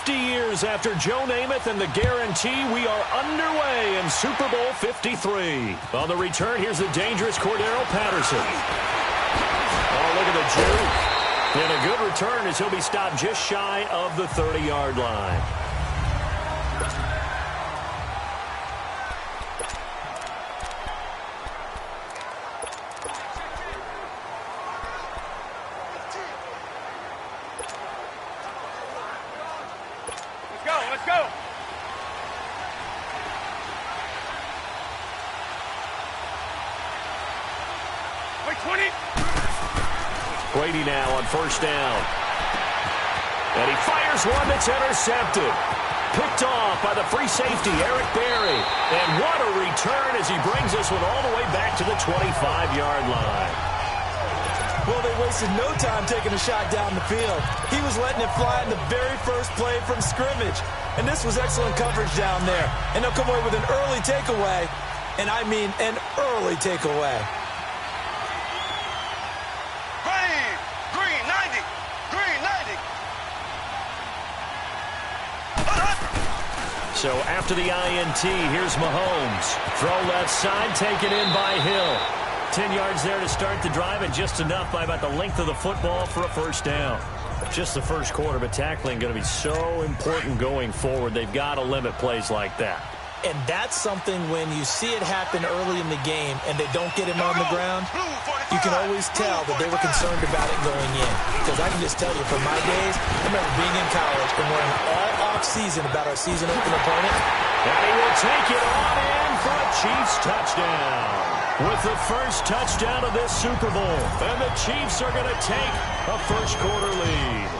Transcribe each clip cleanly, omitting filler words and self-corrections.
50 years after Joe Namath and the guarantee, we are underway in Super Bowl 53. On the return, here's the dangerous Cordero Patterson. Oh, look at the juke. And a good return as he'll be stopped just shy of the 30-yard line. Let's go. Wait, 20. Brady now on first down. And he fires one that's intercepted. Picked off by the free safety, Eric Berry. And what a return as he brings this one all the way back to the 25-yard line. Well, they wasted no time taking a shot down the field. He was letting it fly in the very first play from scrimmage. And this was excellent coverage down there. And they'll come away with an early takeaway. And I mean an early takeaway. Green 90. Green 90. So after the INT, here's Mahomes. Throw left side, taken in by Hill. 10 yards there to start the drive, and just enough by about the length of the football for a first down. Just the first quarter, but tackling going to be so important going forward. They've got to limit plays like that. And that's something when you see it happen early in the game and they don't get him on the ground, you can always tell that they were concerned about it going in. Because I can just tell you, from my days, I remember being in college and worrying all off-season about our season-opening opponent. And he will take it on in for a Chiefs touchdown. With the first touchdown of this Super Bowl. And the Chiefs are going to take a first-quarter lead.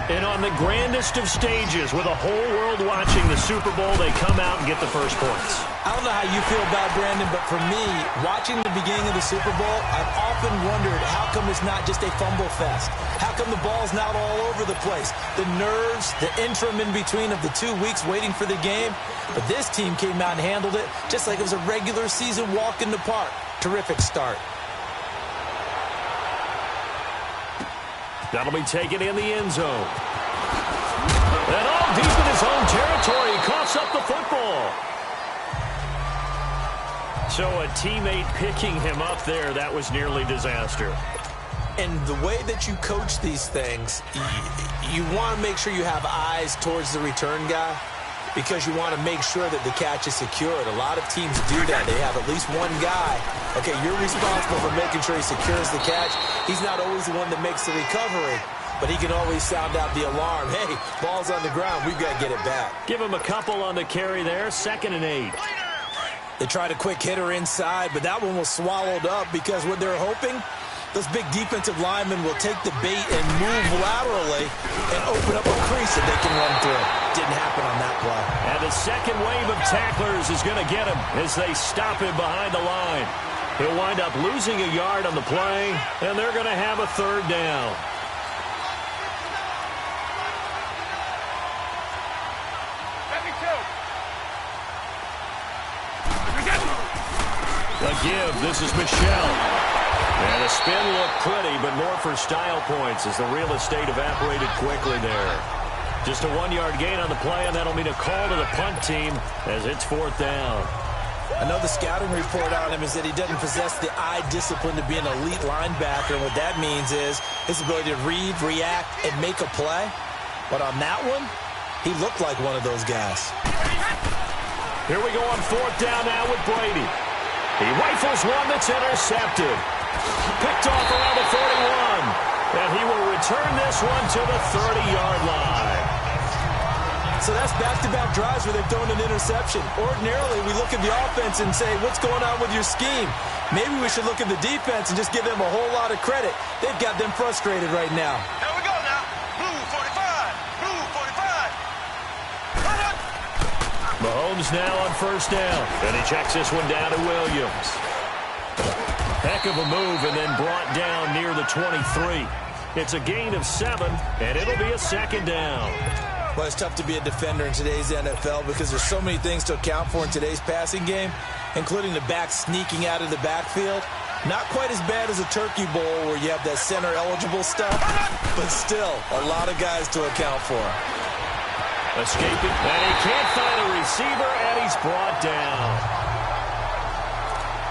And on the grandest of stages, with the whole world watching the Super Bowl, they come out and get the first points. I don't know how you feel about Brandon, but for me, watching the beginning of the Super Bowl, I've often wondered how come it's not just a fumble fest? How come the ball's not all over the place? The nerves, the interim in between of the 2 weeks waiting for the game. But this team came out and handled it just like it was a regular season walk in the park. Terrific start. That'll be taken in the end zone. And all deep in his own territory, he coughs up the football. So a teammate picking him up there, that was nearly disaster. And the way that you coach these things, you want to make sure you have eyes towards the return guy, because you want to make sure that the catch is secured. A lot of teams do that. They have at least one guy. Okay, you're responsible for making sure he secures the catch. He's not always the one that makes the recovery, but he can always sound out the alarm. Hey, ball's on the ground. We've got to get it back. Give him a couple on the carry there. 2nd and 8. They tried a quick hitter inside, but that one was swallowed up because what they're hoping, those big defensive linemen will take the bait and move laterally and open up a crease that they can run through. Didn't happen on that play. And the second wave of tacklers is going to get him as they stop him behind the line. He'll wind up losing a yard on the play, and they're going to have a 3rd down. A give. This is Michelle. And the spin looked pretty, but more for style points as the real estate evaporated quickly there. Just a 1-yard gain on the play, and that'll mean a call to the punt team as it's 4th down. I know the scouting report on him is that he doesn't possess the eye discipline to be an elite linebacker. And what that means is his ability to read, react, and make a play. But on that one, he looked like one of those guys. Here we go on 4th down now with Brady. He rifles one that's intercepted. Picked off around the 41. And he will return this one to the 30-yard line. So that's back-to-back drives where they've thrown an interception. Ordinarily, we look at the offense and say, what's going on with your scheme? Maybe we should look at the defense and just give them a whole lot of credit. They've got them frustrated right now. Here we go now. Blue 45. Blue 45. Mahomes now on first down. And he checks this one down to Williams. Heck of a move, and then brought down near the 23. It's a gain of 7, and it'll be a 2nd down. Well, it's tough to be a defender in today's NFL because there's so many things to account for in today's passing game, including the back sneaking out of the backfield. Not quite as bad as a turkey bowl where you have that center-eligible stuff, but still a lot of guys to account for. Escaping, and he can't find a receiver, and he's brought down.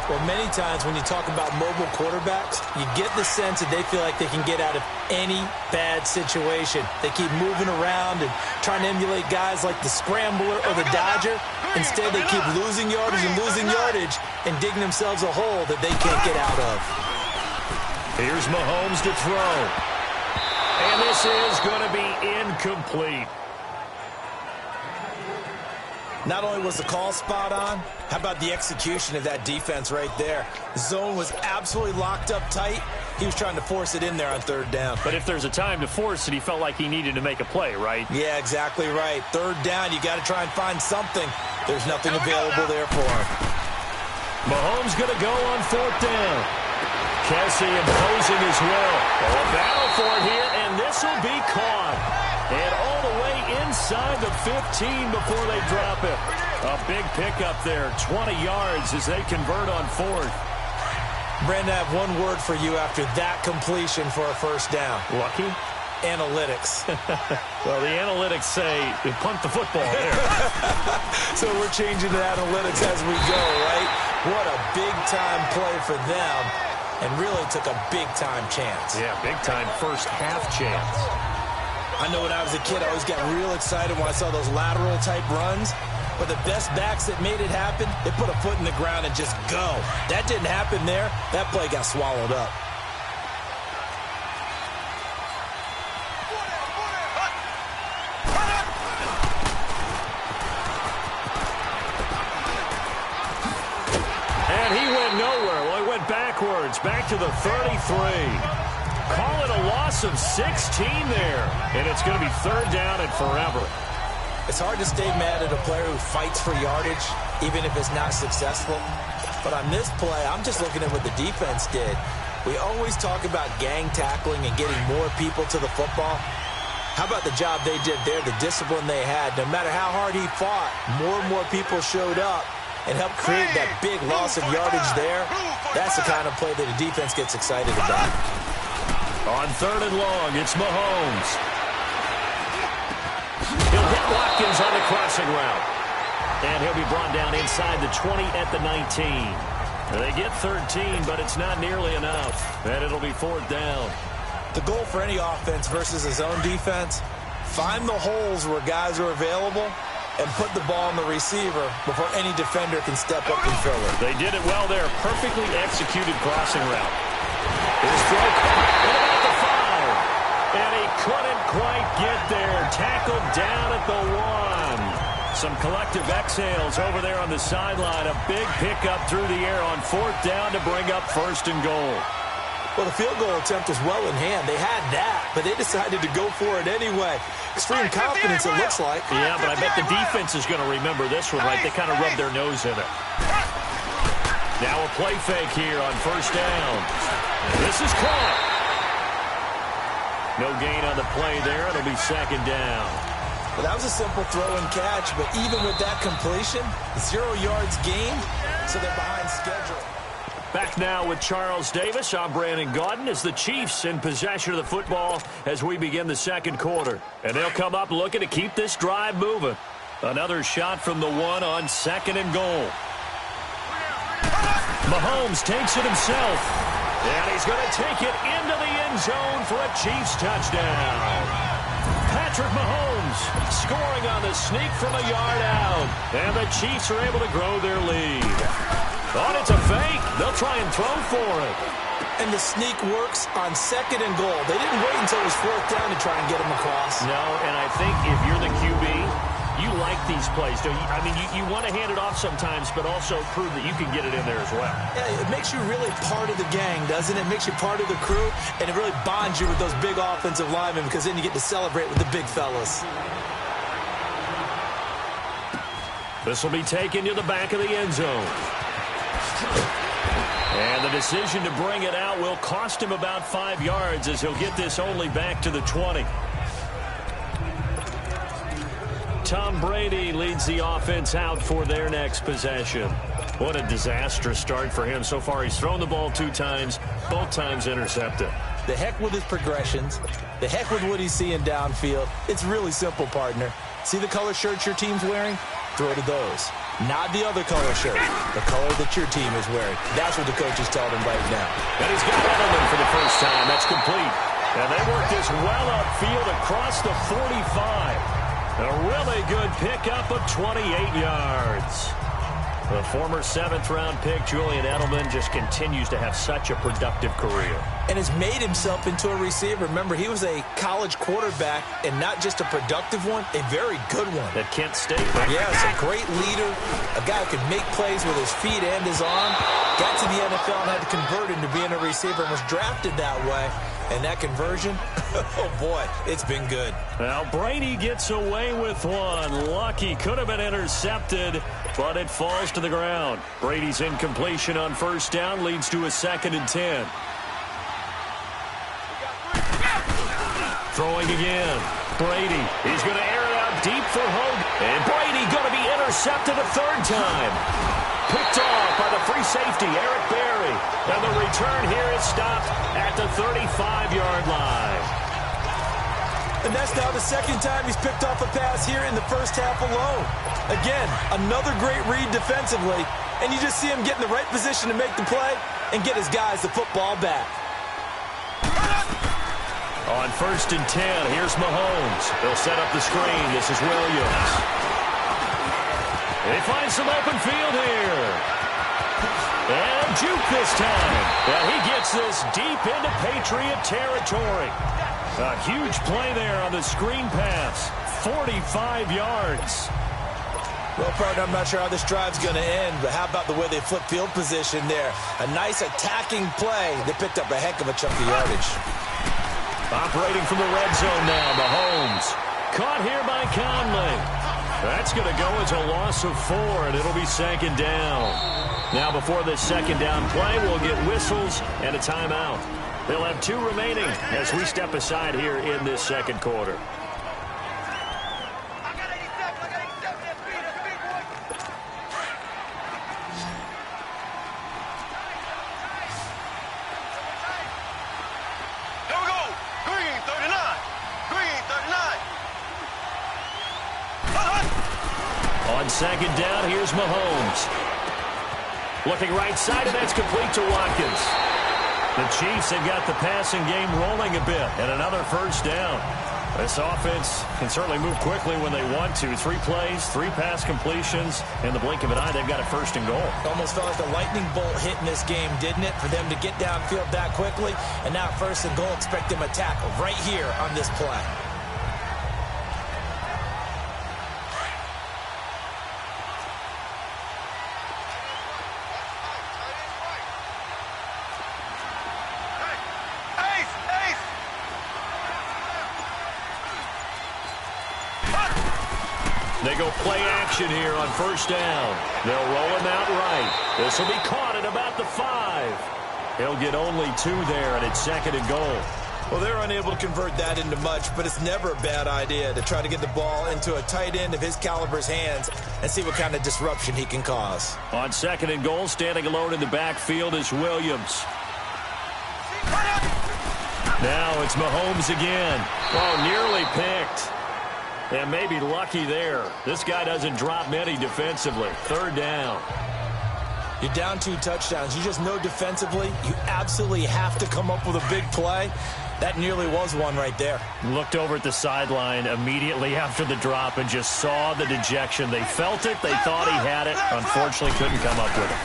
Well, many times when you talk about mobile quarterbacks, you get the sense that they feel like they can get out of any bad situation. They keep moving around and trying to emulate guys like the Scrambler or the Dodger. Instead, they keep losing yardage and digging themselves a hole that they can't get out of. Here's Mahomes to throw. And this is going to be incomplete. Not only was the call spot on, how about the execution of that defense right there? The zone was absolutely locked up tight. He was trying to force it in there on third down. But if there's a time to force it, he felt like he needed to make a play, right? Yeah, exactly right. Third down, you got to try and find something. There's nothing available there for him. Mahomes going to go on fourth down. Kessie imposing his will. A battle for it here, and this will be caught. And all the way inside the 15 before they drop it. A big pickup there, 20 yards as they convert on fourth. Brandon, I have one word for you after that completion for a first down. Lucky? Analytics. Well, the analytics say punt the football there. So we're changing to analytics as we go, right? What a big-time play for them, and really took a big-time chance. Yeah, big-time first half chance. I know when I was a kid, I always got real excited when I saw those lateral-type runs. But the best backs that made it happen, they put a foot in the ground and just go. That didn't happen there. That play got swallowed up. And he went nowhere. Well, he went backwards, back to the 33. Call it a loss of 16 there. And it's going to be third down and forever. It's hard to stay mad at a player who fights for yardage, even if it's not successful. But on this play, I'm just looking at what the defense did. We always talk about gang tackling and getting more people to the football. How about the job they did there, the discipline they had? No matter how hard he fought, more and more people showed up and helped create that big loss of yardage there. That's the kind of play that a defense gets excited about. On third and long, it's Mahomes. He'll hit Watkins on the crossing route. And he'll be brought down inside the 20 at the 19. They get 13, but it's not nearly enough. And it'll be fourth down. The goal for any offense versus a zone defense, find the holes where guys are available and put the ball on the receiver before any defender can step up and fill it. They did it well there. Perfectly executed crossing route. His throw caught. What about the foul? And he couldn't quite get there. Tackled down at the 1. Some collective exhales over there on the sideline. A big pickup through the air on fourth down to bring up first and goal. Well, the field goal attempt was well in hand. They had that, but they decided to go for it anyway. Extreme confidence, it looks like. Yeah, but I bet the defense is going to remember this one, right? They kind of rubbed their nose in it. Now a play fake here on first down. This is caught. No gain on the play there. It'll be second down. Well, that was a simple throw and catch, but even with that completion, 0 yards gained, so they're behind schedule. Back now with Charles Davis. I'm Brandon Gaudin as the Chiefs in possession of the football as we begin the second quarter. And they'll come up looking to keep this drive moving. Another shot from the 1 on second and goal. Mahomes takes it himself. And he's going to take it into the end zone for a Chiefs touchdown. Patrick Mahomes scoring on the sneak from a yard out. And the Chiefs are able to grow their lead. Thought it's a fake. They'll try and throw for it. And the sneak works on second and goal. They didn't wait until it was fourth down to try and get him across. No, and I think if you're the QB, you like these plays, don't you? I mean, you want to hand it off sometimes, but also prove that you can get it in there as well. Yeah, it makes you really part of the gang, doesn't it? It makes you part of the crew, and it really bonds you with those big offensive linemen because then you get to celebrate with the big fellas. This will be taken to the back of the end zone. And the decision to bring it out will cost him about 5 yards as he'll get this only back to the 20. Tom Brady leads the offense out for their next possession. What a disastrous start for him. So far, he's thrown the ball 2 times, both times intercepted. The heck with his progressions. The heck with what he's seeing downfield. It's really simple, partner. See the color shirts your team's wearing? Throw to those. Not the other color shirt, the color that your team is wearing. That's what the coach is telling him right now. And he's got Edelman for the first time. That's complete. And they work this well upfield across the 45. A really good pickup of 28 yards. The former 7th-round pick, Julian Edelman, just continues to have such a productive career. And has made himself into a receiver. Remember, he was a college quarterback, and not just a productive one, a very good one. At Kent State, right? Yes, a great leader, a guy who could make plays with his feet and his arm. Got to the NFL and had to convert into being a receiver and was drafted that way. And that conversion, oh boy, it's been good. Now Brady gets away with one. Lucky, could have been intercepted, but it falls to the ground. Brady's incompletion on first down leads to a 2nd and 10. Throwing again. Brady, he's going to air it out deep for Hogan. And Brady going to be intercepted a 3rd time. Picked off by the free safety, Eric Berry. And the return here is stopped at the 35-yard line. And that's now the 2nd time he's picked off a pass here in the first half alone. Again, another great read defensively. And you just see him get in the right position to make the play and get his guys the football back. On 1st and 10, here's Mahomes. They'll set up the screen. This is Williams. They find some open field here. And juke this time. And he gets this deep into Patriot territory. A huge play there on the screen pass. 45 yards. Well, partner, I'm not sure how this drive's going to end, but how about the way they flip field position there? A nice attacking play. They picked up a heck of a chunk of yardage. Operating from the red zone now, Mahomes. Caught here by Conley. That's going to go as a loss of 4, and it'll be 2nd down. Now, before this 2nd down play, we'll get whistles and a timeout. They'll have 2 remaining as we step aside here in this 2nd quarter. On 2nd down, here's Mahomes. Looking right side, and that's complete to Watkins. The Chiefs have got the passing game rolling a bit, and another 1st down. This offense can certainly move quickly when they want to. 3 plays, 3 pass completions. In the blink of an eye, they've got a 1st and goal. Almost felt like a lightning bolt hit in this game, didn't it? For them to get downfield that quickly. And now 1st and goal, expect them to tackle right here on this play. They go play action here on 1st down. They'll roll him out right. This will be caught at about the 5. He'll get only 2 there, and it's 2nd and goal. Well, they're unable to convert that into much, but it's never a bad idea to try to get the ball into a tight end of his caliber's hands and see what kind of disruption he can cause. On 2nd and goal, standing alone in the backfield is Williams. Now it's Mahomes again. Oh, nearly picked. And maybe lucky there. This guy doesn't drop many defensively. 3rd down. You're down 2 touchdowns. You just know defensively you absolutely have to come up with a big play. That nearly was one right there. Looked over at the sideline immediately after the drop and just saw the dejection. They felt it. They thought he had it. Unfortunately, couldn't come up with it.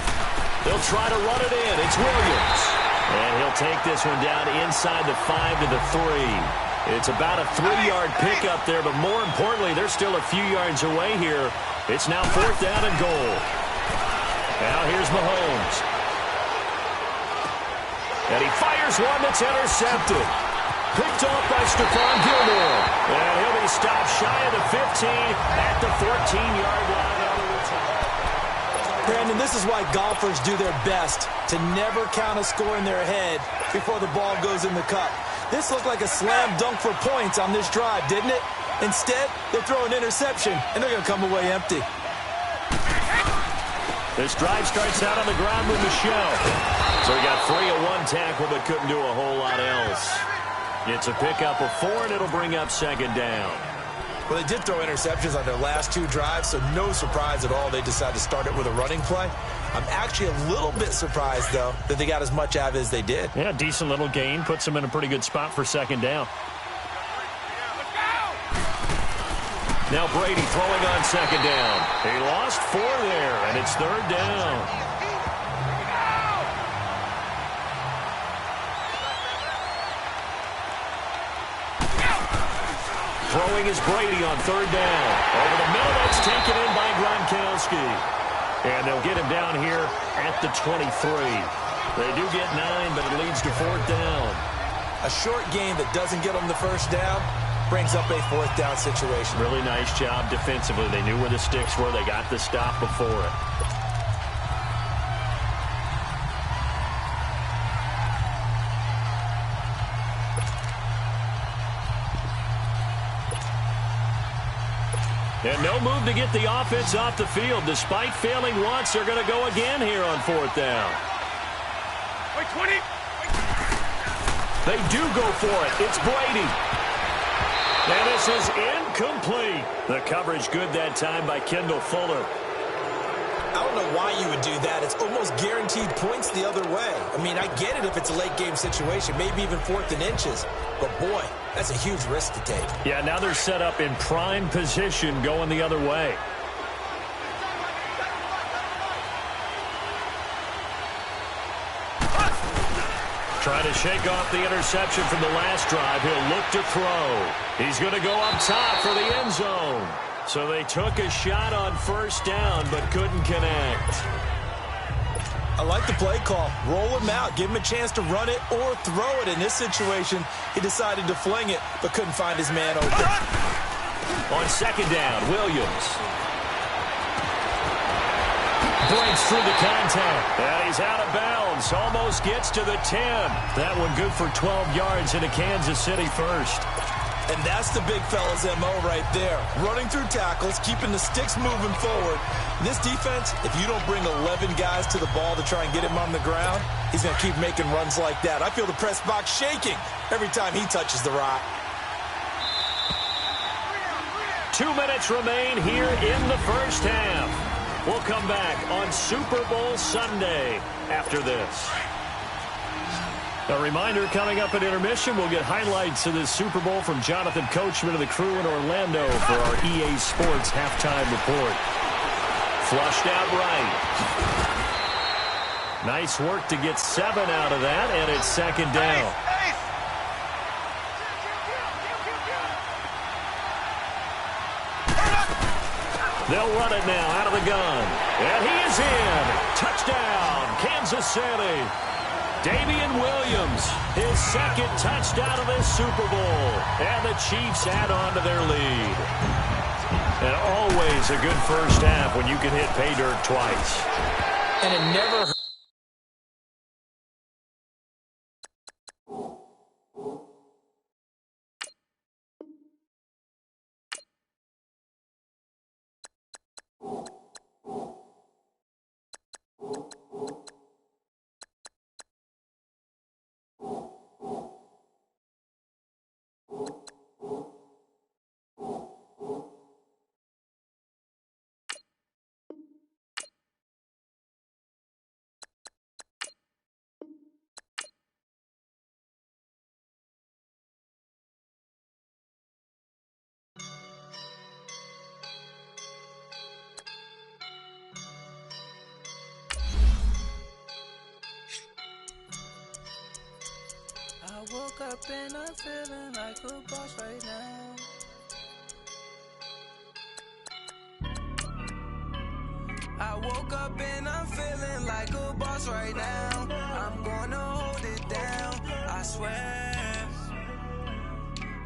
They'll try to run it in. It's Williams. And he'll take this one down inside the 5 to the 3. It's about a 3-yard pickup there, but more importantly, they're still a few yards away here. It's now 4th down and goal. Now here's Mahomes. And he fires one that's intercepted. Picked off by Stephon Gilmore. And he'll be stopped shy of the 15 at the 14-yard line on the return. Brandon, this is why golfers do their best to never count a score in their head before the ball goes in the cup. This looked like a slam dunk for points on this drive, didn't it? Instead, they throw an interception, and they're going to come away empty. This drive starts out on the ground with Michel. So he got free of 1 tackle, but couldn't do a whole lot else. It's a pickup of 4, and it'll bring up 2nd down. Well, they did throw interceptions on their last 2 drives, so no surprise at all they decided to start it with a running play. I'm actually a little bit surprised, though, that they got as much out of it as they did. Yeah, decent little gain. Puts them in a pretty good spot for second down. Now Brady throwing on second down. He lost 4 there, and it's third down. Throwing is Brady on third down. Over the middle, that's taken in by Gronkowski. And they'll get him down here at the 23. They do get 9, but it leads to fourth down. A short game that doesn't get them the first down brings up a fourth down situation. Really nice job defensively. They knew where the sticks were. They got the stop before it. And no move to get the offense off the field. Despite failing once, they're going to go again here on fourth down. Wait, 20. They do go for it. It's Brady. And this is incomplete. The coverage good that time by Kendall Fuller. I don't know why you would do that. It's almost guaranteed points the other way. I mean, I get it if it's a late game situation, maybe even 4th and inches. But, boy, that's a huge risk to take. Yeah, now they're set up in prime position going the other way. Trying to shake off the interception from the last drive. He'll look to throw. He's going to go up top for the end zone. So they took a shot on first down but couldn't connect. I like the play call. Roll him out. Give him a chance to run it or throw it. In this situation, he decided to fling it but couldn't find his man open. On second down, Williams breaks through the contact. And he's out of bounds. Almost gets to the 10. That one good for 12 yards into Kansas City first. And that's the big fella's MO right there. Running through tackles, keeping the sticks moving forward. This defense, if you don't bring 11 guys to the ball to try and get him on the ground, he's going to keep making runs like that. I feel the press box shaking every time he touches the rock. 2 minutes remain here in the first half. We'll come back on Super Bowl Sunday after this. A reminder, coming up at intermission, we'll get highlights of this Super Bowl from Jonathan Coachman and the crew in Orlando for our EA Sports halftime report. Flushed out right. Nice work to get 7 out of that, and it's second down. They'll run it now out of the gun. And he is in. Touchdown, Kansas City. Damian Williams, his second touchdown of this Super Bowl. And the Chiefs add on to their lead. And always a good first half when you can hit pay dirt twice. And it never... I woke up and I'm feeling like a boss right now. I woke up and I'm feeling like a boss right now. I'm gonna hold it down, I swear.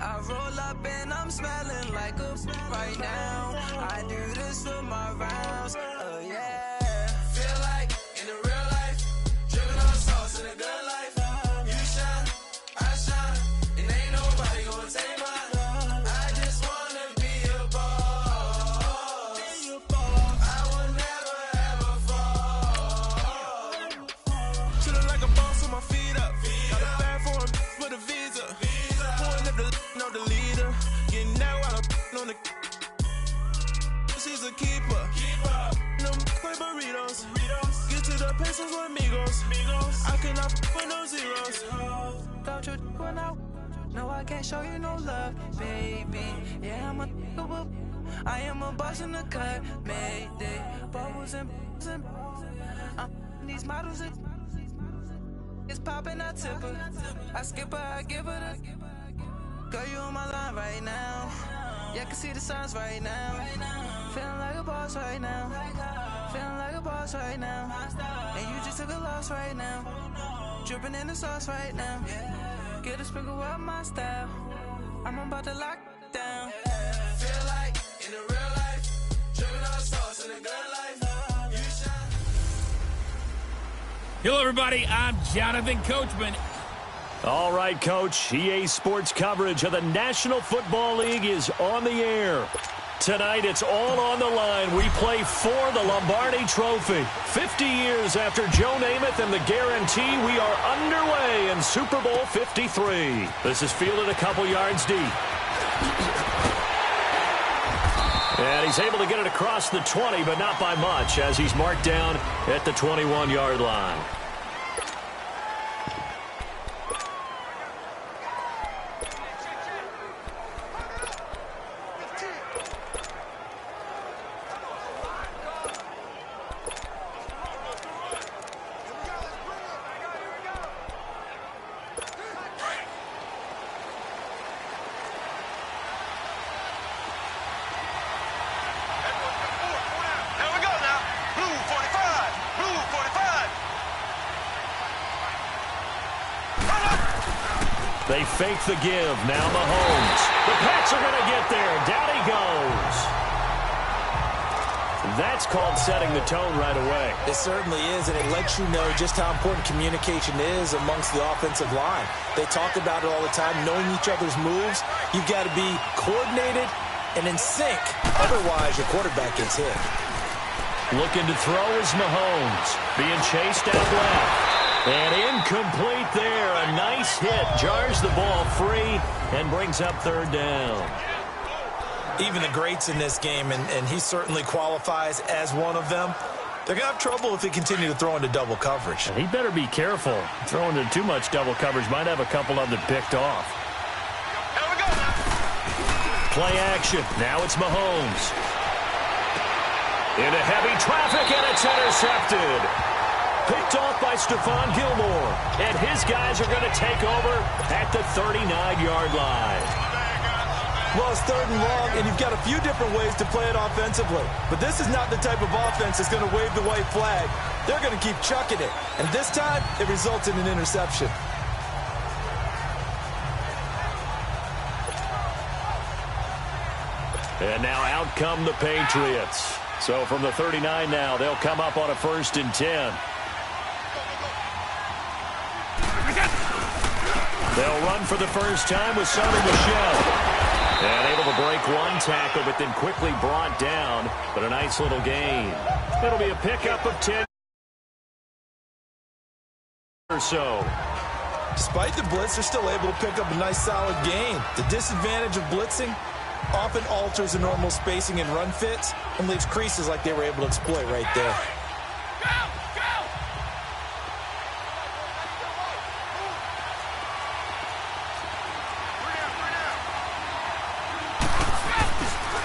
I roll up and I'm smelling like a right now. I do this for my rounds, oh yeah. Feel like in the real life, dripping on sauce in a good life. You shine, I shine, and ain't nobody gonna take mine. I just wanna be a boss. I will never ever fall. Chillin' like a boss with my feet up. Got a bag for a visa. Pulling up the leader. Getting out while I'm on the not with no zeros. Don't you when no, I can't show you no love, baby. Yeah, I am a boss in the cut, mayday. Bubbles and these models it's popping, I tip her. I skip her, I give her the. Girl, you on my line right now. Yeah, I can see the signs right now. Feeling like a boss right now. Feeling like a boss right now. And you just took a loss right now. Dripping in the sauce right now. Get a sprinkle up my style. I'm about to lock down. Feel like in the real life, dripping all the sauce in the good life. You shine. Hello, everybody. I'm Jonathan Coachman. All right, Coach. EA Sports coverage of the National Football League is on the air. Tonight, it's all on the line. We play for the Lombardi Trophy. 50 years after Joe Namath and the guarantee, we are underway in Super Bowl 53. This is fielded a couple yards deep. And he's able to get it across the 20, but not by much, as he's marked down at the 21-yard line. They fake the give. Now Mahomes. The Pats are going to get there. Down he goes. That's called setting the tone right away. It certainly is, and it lets you know just how important communication is amongst the offensive line. They talk about it all the time, knowing each other's moves. You've got to be coordinated and in sync. Otherwise, your quarterback gets hit. Looking to throw is Mahomes. Being chased out left. And incomplete there. A nice hit. Jars the ball free and brings up third down. Even the greats in this game, and he certainly qualifies as one of them, they're going to have trouble if they continue to throw into double coverage. And he better be careful. Throwing into too much double coverage might have a couple of them picked off. Here we go now. Play action. Now it's Mahomes. Into heavy traffic, and it's intercepted. Picked off by Stephon Gilmore. And his guys are going to take over at the 39-yard line. Well, it's third and long, and you've got a few different ways to play it offensively. But this is not the type of offense that's going to wave the white flag. They're going to keep chucking it. And this time, it results in an interception. And now out come the Patriots. So from the 39 now, they'll come up on a 1st and 10. They'll run for the first time with Sonny Michel. And able to break one tackle, but then quickly brought down. But a nice little gain. It'll be a pickup of 10 or so. Despite the blitz, they're still able to pick up a nice solid gain. The disadvantage of blitzing often alters the normal spacing and run fits and leaves creases like they were able to exploit right there.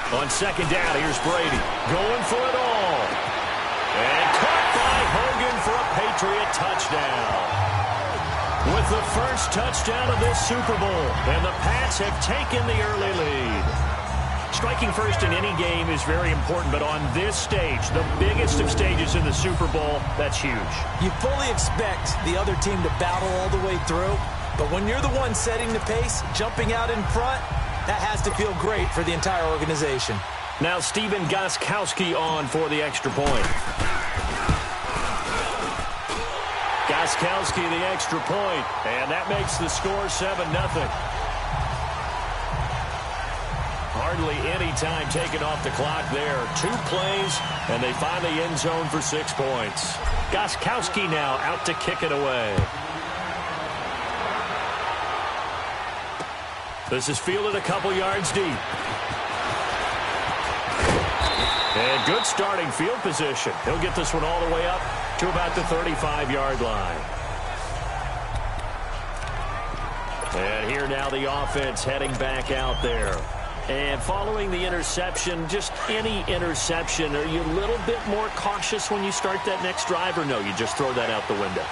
On second down, here's Brady. Going for it all. And caught by Hogan for a Patriot touchdown. With the first touchdown of this Super Bowl, and the Pats have taken the early lead. Striking first in any game is very important, but on this stage, the biggest of stages in the Super Bowl, that's huge. You fully expect the other team to battle all the way through, but when you're the one setting the pace, jumping out in front, that has to feel great for the entire organization. Now Stephen Gostkowski on for the extra point. Gostkowski the extra point, and that makes the score 7-0. Hardly any time taken off the clock there. 2 plays, and they find the end zone for 6 points. Gostkowski now out to kick it away. This is fielded a couple yards deep. And good starting field position. He'll get this one all the way up to about the 35-yard line. And here now the offense heading back out there. And following the interception, just any interception, are you a little bit more cautious when you start that next drive, or no, you just throw that out the window?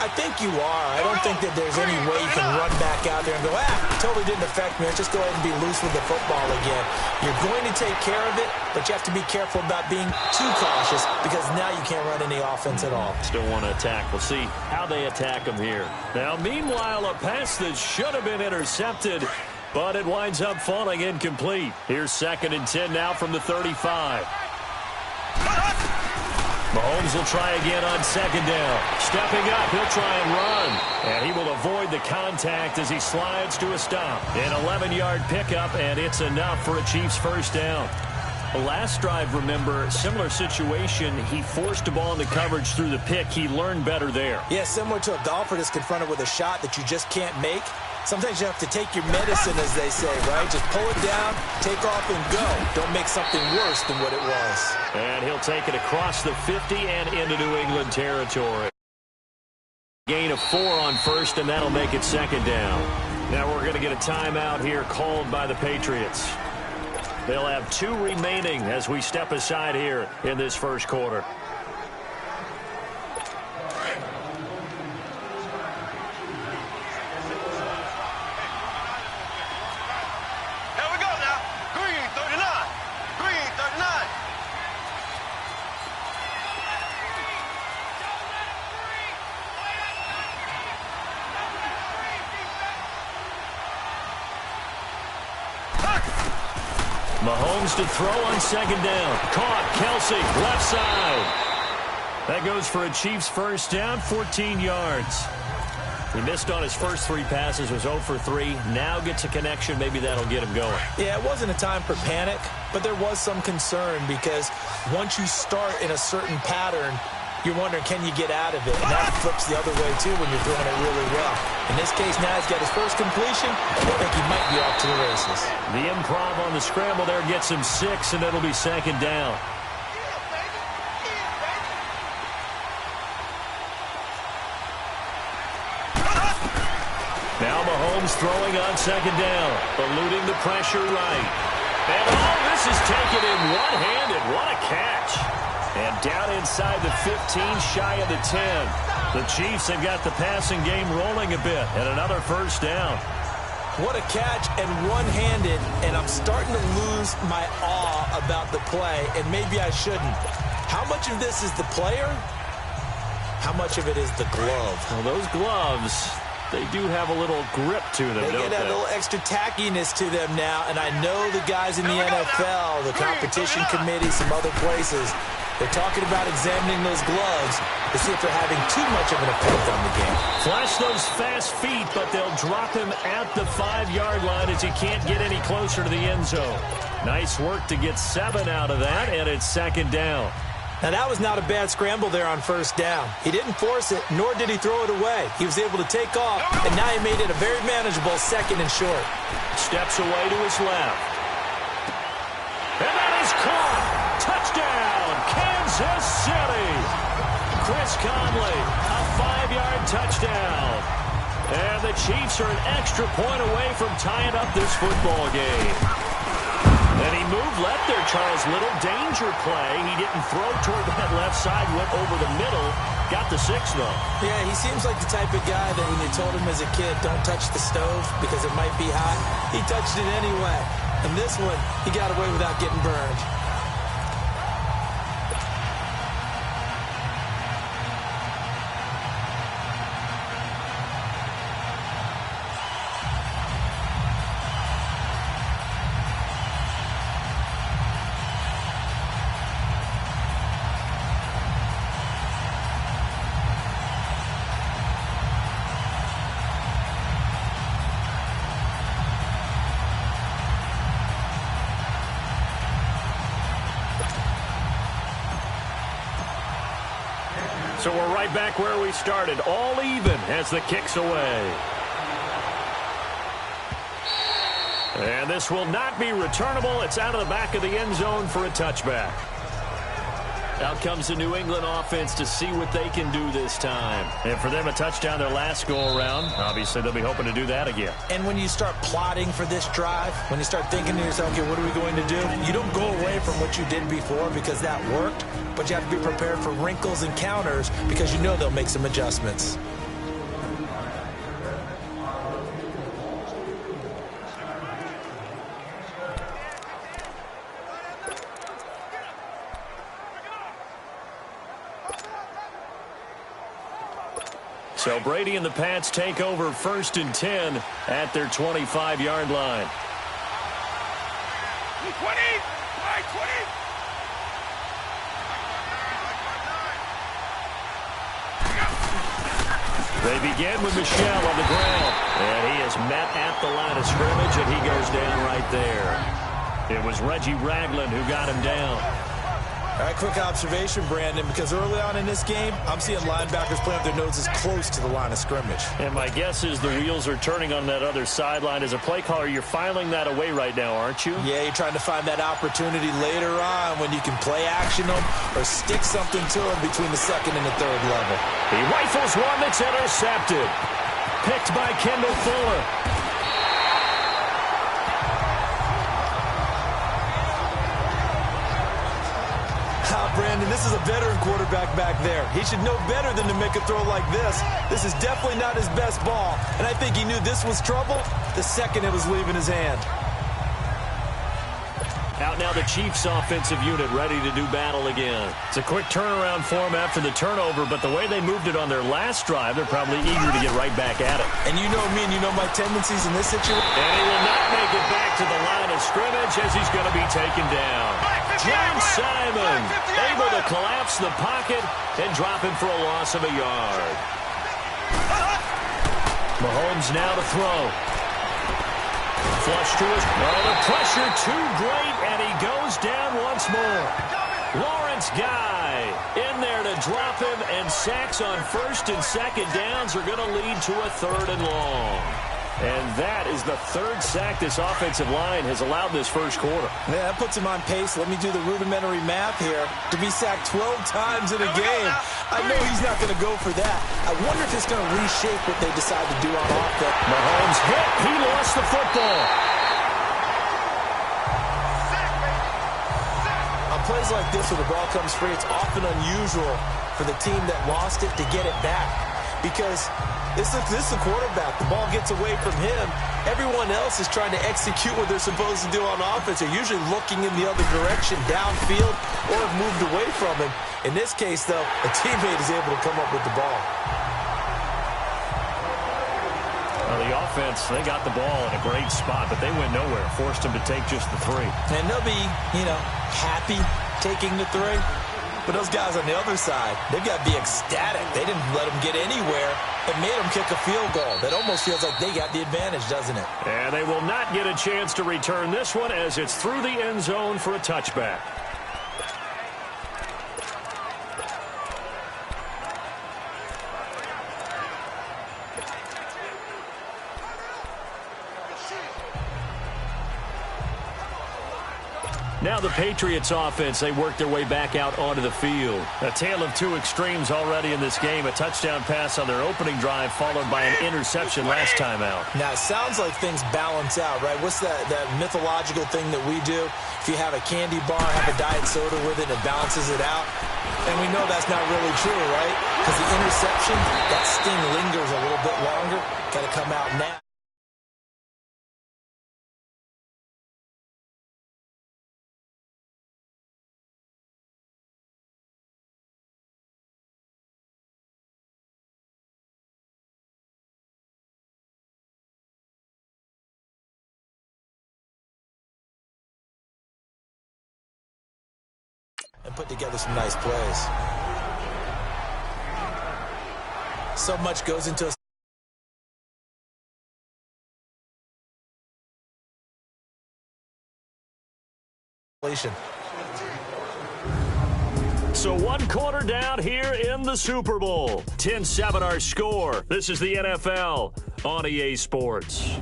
I think you are. I don't think that there's any way you can run back out there and go, totally didn't affect me. Let's just go ahead and be loose with the football again. You're going to take care of it, but you have to be careful about being too cautious because now you can't run any offense at all. Still want to attack. We'll see how they attack them here. Now, meanwhile, a pass that should have been intercepted, but it winds up falling incomplete. Here's 2nd and 10 now from the 35. Mahomes will try again on 2nd down. Stepping up, he'll try and run. And he will avoid the contact as he slides to a stop. An 11-yard pickup, and it's enough for a Chiefs first down. The last drive, remember, similar situation. He forced a ball into coverage through the pick. He learned better there. Yeah, similar to a golfer that's confronted with a shot that you just can't make. Sometimes you have to take your medicine, as they say, right? Just pull it down, take off, and go. Don't make something worse than what it was. And he'll take it across the 50 and into New England territory. Gain of 4 on first, and that'll make it 2nd down. Now we're going to get a timeout here called by the Patriots. They'll have 2 remaining as we step aside here in this first quarter. Mahomes to throw on 2nd down. Caught. Kelsey, left side. That goes for a Chiefs first down, 14 yards. He missed on his first 3 passes, was 0 for 3. Now gets a connection. Maybe that'll get him going. Yeah, it wasn't a time for panic, but there was some concern because once you start in a certain pattern, you're wondering, can you get out of it? And that flips the other way, too, when you're throwing it really well. In this case, now he's got his first completion. I think he might be off to the races. The improv on the scramble there gets him 6, and it'll be 2nd down. Now Mahomes throwing on 2nd down, eluding the pressure right. And this is taken in one-handed. What a catch. And down inside the 15, shy of the 10. The Chiefs have got the passing game rolling a bit, and another first down. What a catch, and one-handed, and I'm starting to lose my awe about the play, and maybe I shouldn't. How much of this is the player? How much of it is the glove? Well, those gloves, they do have a little grip to them, They don't get a they? little extra tackiness to them now, and I know the guys in the NFL, the competition committee, some other places, they're talking about examining those gloves to see if they're having too much of an effect on the game. Flash those fast feet, but they'll drop him at the 5-yard line as he can't get any closer to the end zone. Nice work to get 7 out of that, and it's 2nd down. Now, that was not a bad scramble there on first down. He didn't force it, nor did he throw it away. He was able to take off, and now he made it a very manageable 2nd and short. Steps away to his left. And that is caught. Touchdown, Kansas City. Chris Conley, a 5-yard touchdown. And the Chiefs are an extra point away from tying up this football game. And he moved left there, Charles. Little danger play. He didn't throw toward that left side, went over the middle. Got the 6, though. Yeah, he seems like the type of guy that when you told him as a kid, don't touch the stove because it might be hot, he touched it anyway. And this one, he got away without getting burned. So we're right back where we started, all even as the kick's away. And this will not be returnable. It's out of the back of the end zone for a touchback. Out comes the New England offense to see what they can do this time. And for them, a touchdown their last go-around. Obviously, they'll be hoping to do that again. And when you start plotting for this drive, when you start thinking to yourself, okay, what are we going to do? You don't go away from what you did before because that worked, but you have to be prepared for wrinkles and counters because you know they'll make some adjustments. So Brady and the Pats take over 1st and 10 at their 25-yard line. 20! They begin with Michel on the ground. And he is met at the line of scrimmage, and he goes down right there. It was Reggie Ragland who got him down. All right, quick observation, Brandon, because early on in this game, I'm seeing linebackers play with their noses close to the line of scrimmage. And my guess is the wheels are turning on that other sideline. As a play caller, you're filing that away right now, aren't you? Yeah, you're trying to find that opportunity later on when you can play action them or stick something to them between the 2nd and the 3rd level. He rifles one that's intercepted. Picked by Kendall Fuller. Brandon, this is a veteran quarterback back there. He should know better than to make a throw like this. This is definitely not his best ball, and I think he knew this was trouble the second it was leaving his hand. Out now the Chiefs offensive unit ready to do battle again. It's a quick turnaround for them after the turnover, but the way they moved it on their last drive, they're probably eager to get right back at it. And you know me and you know my tendencies in this situation. And he will not make it back to the line of scrimmage as he's going to be taken down. John Simon able to collapse the pocket and drop him for a loss of a yard. Mahomes now to throw. Flush to his... Oh, the pressure too great, and he goes down once more. Lawrence Guy in there to drop him, and sacks on 1st and 2nd downs are going to lead to a 3rd and long. And that is the 3rd sack this offensive line has allowed this first quarter. Yeah, that puts him on pace. Let me do the rudimentary math here. To be sacked 12 times in a game, I know he's not going to go for that. I wonder if it's going to reshape what they decide to do on offense. Mahomes hit. He lost the football. On plays like this where the ball comes free, it's often unusual for the team that lost it to get it back. Because this is the quarterback. The ball gets away from him. Everyone else is trying to execute what they're supposed to do on offense. They're usually looking in the other direction, downfield, or have moved away from him. In this case, though, a teammate is able to come up with the ball. Well, the offense, they got the ball in a great spot, but they went nowhere. Forced them to take just the 3. And they'll be, happy taking the 3. But those guys on the other side, they've got to be ecstatic. They didn't let them get anywhere and made them kick a field goal. That almost feels like they got the advantage, doesn't it? And they will not get a chance to return this one as it's through the end zone for a touchback. Now the Patriots offense, they work their way back out onto the field. A tale of 2 extremes already in this game. A touchdown pass on their opening drive followed by an interception last time out. Now, it sounds like things balance out, right? What's that mythological thing that we do? If you have a candy bar, have a diet soda with it, it balances it out. And we know that's not really true, right? Because the interception, that sting lingers a little bit longer. Got to come out now. And put together some nice plays. So much goes into a So 1 quarter down here in the Super Bowl. 10-7 our score. This is the NFL on EA Sports.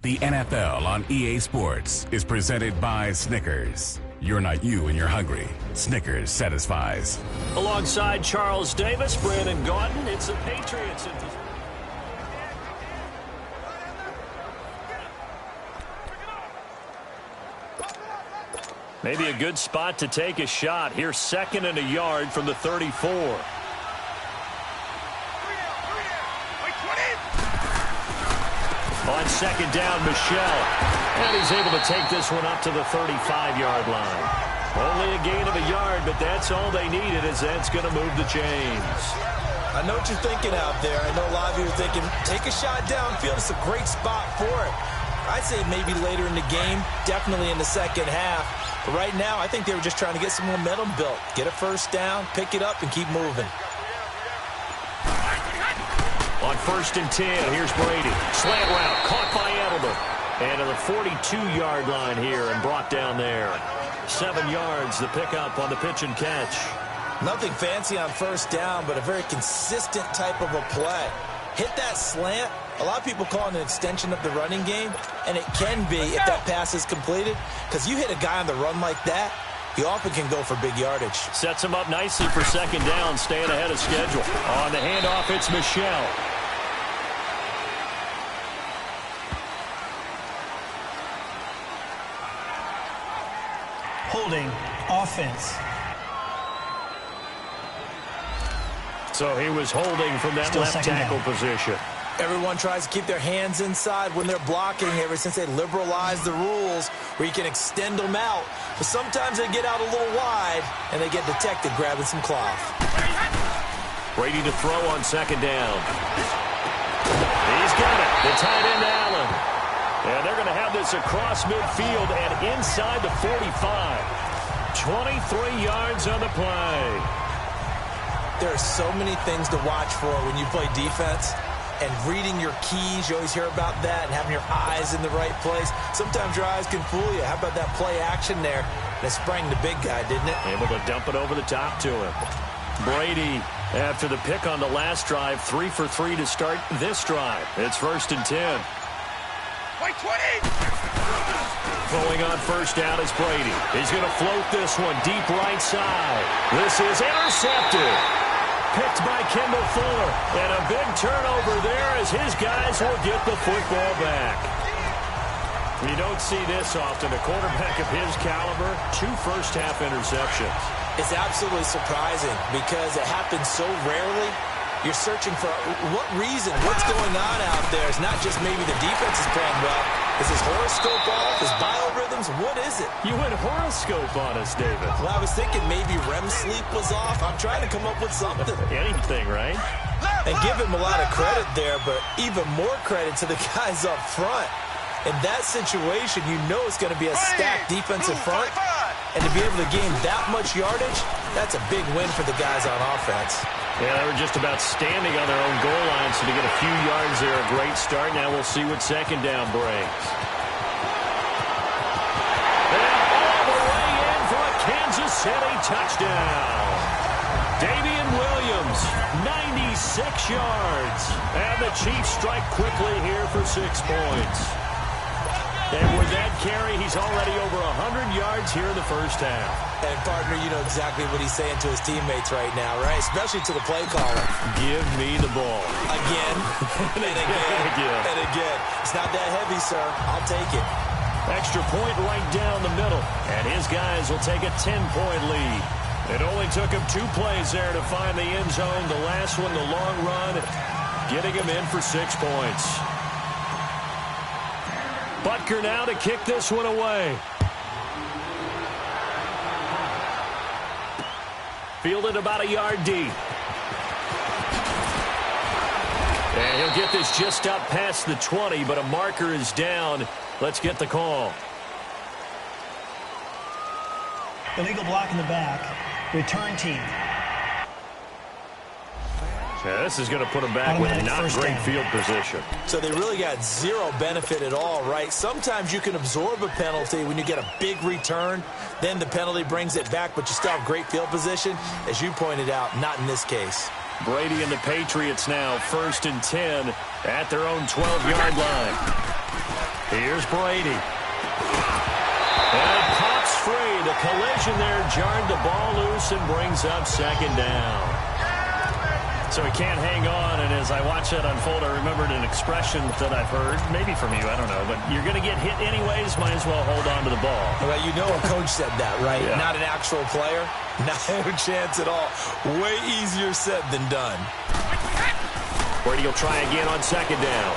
The NFL on EA Sports is presented by Snickers. You're not you and you're hungry. Snickers satisfies. Alongside Charles Davis, Brandon Gaudin, it's the Patriots. Maybe a good spot to take a shot. Here's 2nd and a yard from the 34. On 2nd down, Michelle. And he's able to take this one up to the 35-yard line. Only a gain of a yard, but that's all they needed, as that's going to move the chains. I know what you're thinking out there. I know a lot of you are thinking, take a shot downfield. It's a great spot for it. I'd say maybe later in the game, definitely in the second half. But right now, I think they were just trying to get some momentum built. Get a first down, pick it up, and keep moving. On 1st and 10, here's Brady. Slant route, caught by Edelman. And to the 42-yard line here and brought down there. 7 yards, the pickup on the pitch and catch. Nothing fancy on first down, but a very consistent type of a play. Hit that slant. A lot of people call it an extension of the running game, and it can be if that pass is completed, because you hit a guy on the run like that, he often can go for big yardage. Sets him up nicely for 2nd down, staying ahead of schedule. On the handoff, it's Michelle. Holding offense. So he was holding from that left tackle position. Everyone tries to keep their hands inside when they're blocking ever since they liberalized the rules where you can extend them out. But sometimes they get out a little wide and they get detected grabbing some cloth. Brady to throw on 2nd down. He's got it. The tight end Allen. And they're going to have this across midfield and inside the 45. 23 yards on the play. There are so many things to watch for when you play defense. And reading your keys, you always hear about that, and having your eyes in the right place. Sometimes your eyes can fool you. How about that play action there? That sprang the big guy, didn't it? Able to dump it over the top to him. Brady, after the pick on the last drive, 3 for 3 to start this drive. It's 1st and 10. Wait, 20! Throwing on 1st down is Brady. He's going to float this one deep right side. This is intercepted. Picked by Kendall Fuller. And a big turnover there as his guys will get the football back. You don't see this often. A quarterback of his caliber, 2 first-half interceptions. It's absolutely surprising because it happens so rarely. You're searching for what reason, what's going on out there. It's not just maybe the defense is playing well. Is his horoscope off? His biorhythms? What is it? You went horoscope on us, David. Well, I was thinking maybe REM sleep was off. I'm trying to come up with something. Anything, right? And give him a lot of credit there, but even more credit to the guys up front. In that situation, you know it's going to be a stacked defensive front. And to be able to gain that much yardage, that's a big win for the guys on offense. Yeah, they were just about standing on their own goal line, so to get a few yards there, a great start. Now we'll see what 2nd down brings. And all the way in for a Kansas City touchdown. Damian Williams, 96 yards. And the Chiefs strike quickly here for 6 points. And with that carry, he's already over 100 yards here in the first half. And, partner, you know exactly what he's saying to his teammates right now, right? Especially to the play caller. Give me the ball. Again, and again, and again. It's not that heavy, sir. I'll take it. Extra point right down the middle. And his guys will take a 10-point lead. It only took him 2 plays there to find the end zone. The last one, the long run, getting him in for 6 points. Butker now to kick this one away. Fielded about a yard deep. And he'll get this just up past the 20, but a marker is down. Let's get the call. Illegal block in the back. Return team. Yeah, this is going to put them back with not great field position. So they really got zero benefit at all, right? Sometimes you can absorb a penalty when you get a big return. Then the penalty brings it back, but you still have great field position. As you pointed out, not in this case. Brady and the Patriots now 1st and 10 at their own 12-yard line. Here's Brady. And it pops free. The collision there jarred the ball loose and brings up second down. So he can't hang on, and as I watch that unfold, I remembered an expression that I've heard, maybe from you, I don't know, but you're going to get hit anyways, might as well hold on to the ball. Well, you know a coach said that, right? Yeah. Not an actual player. Not a chance at all. Way easier said than done. Brady will try again on second down.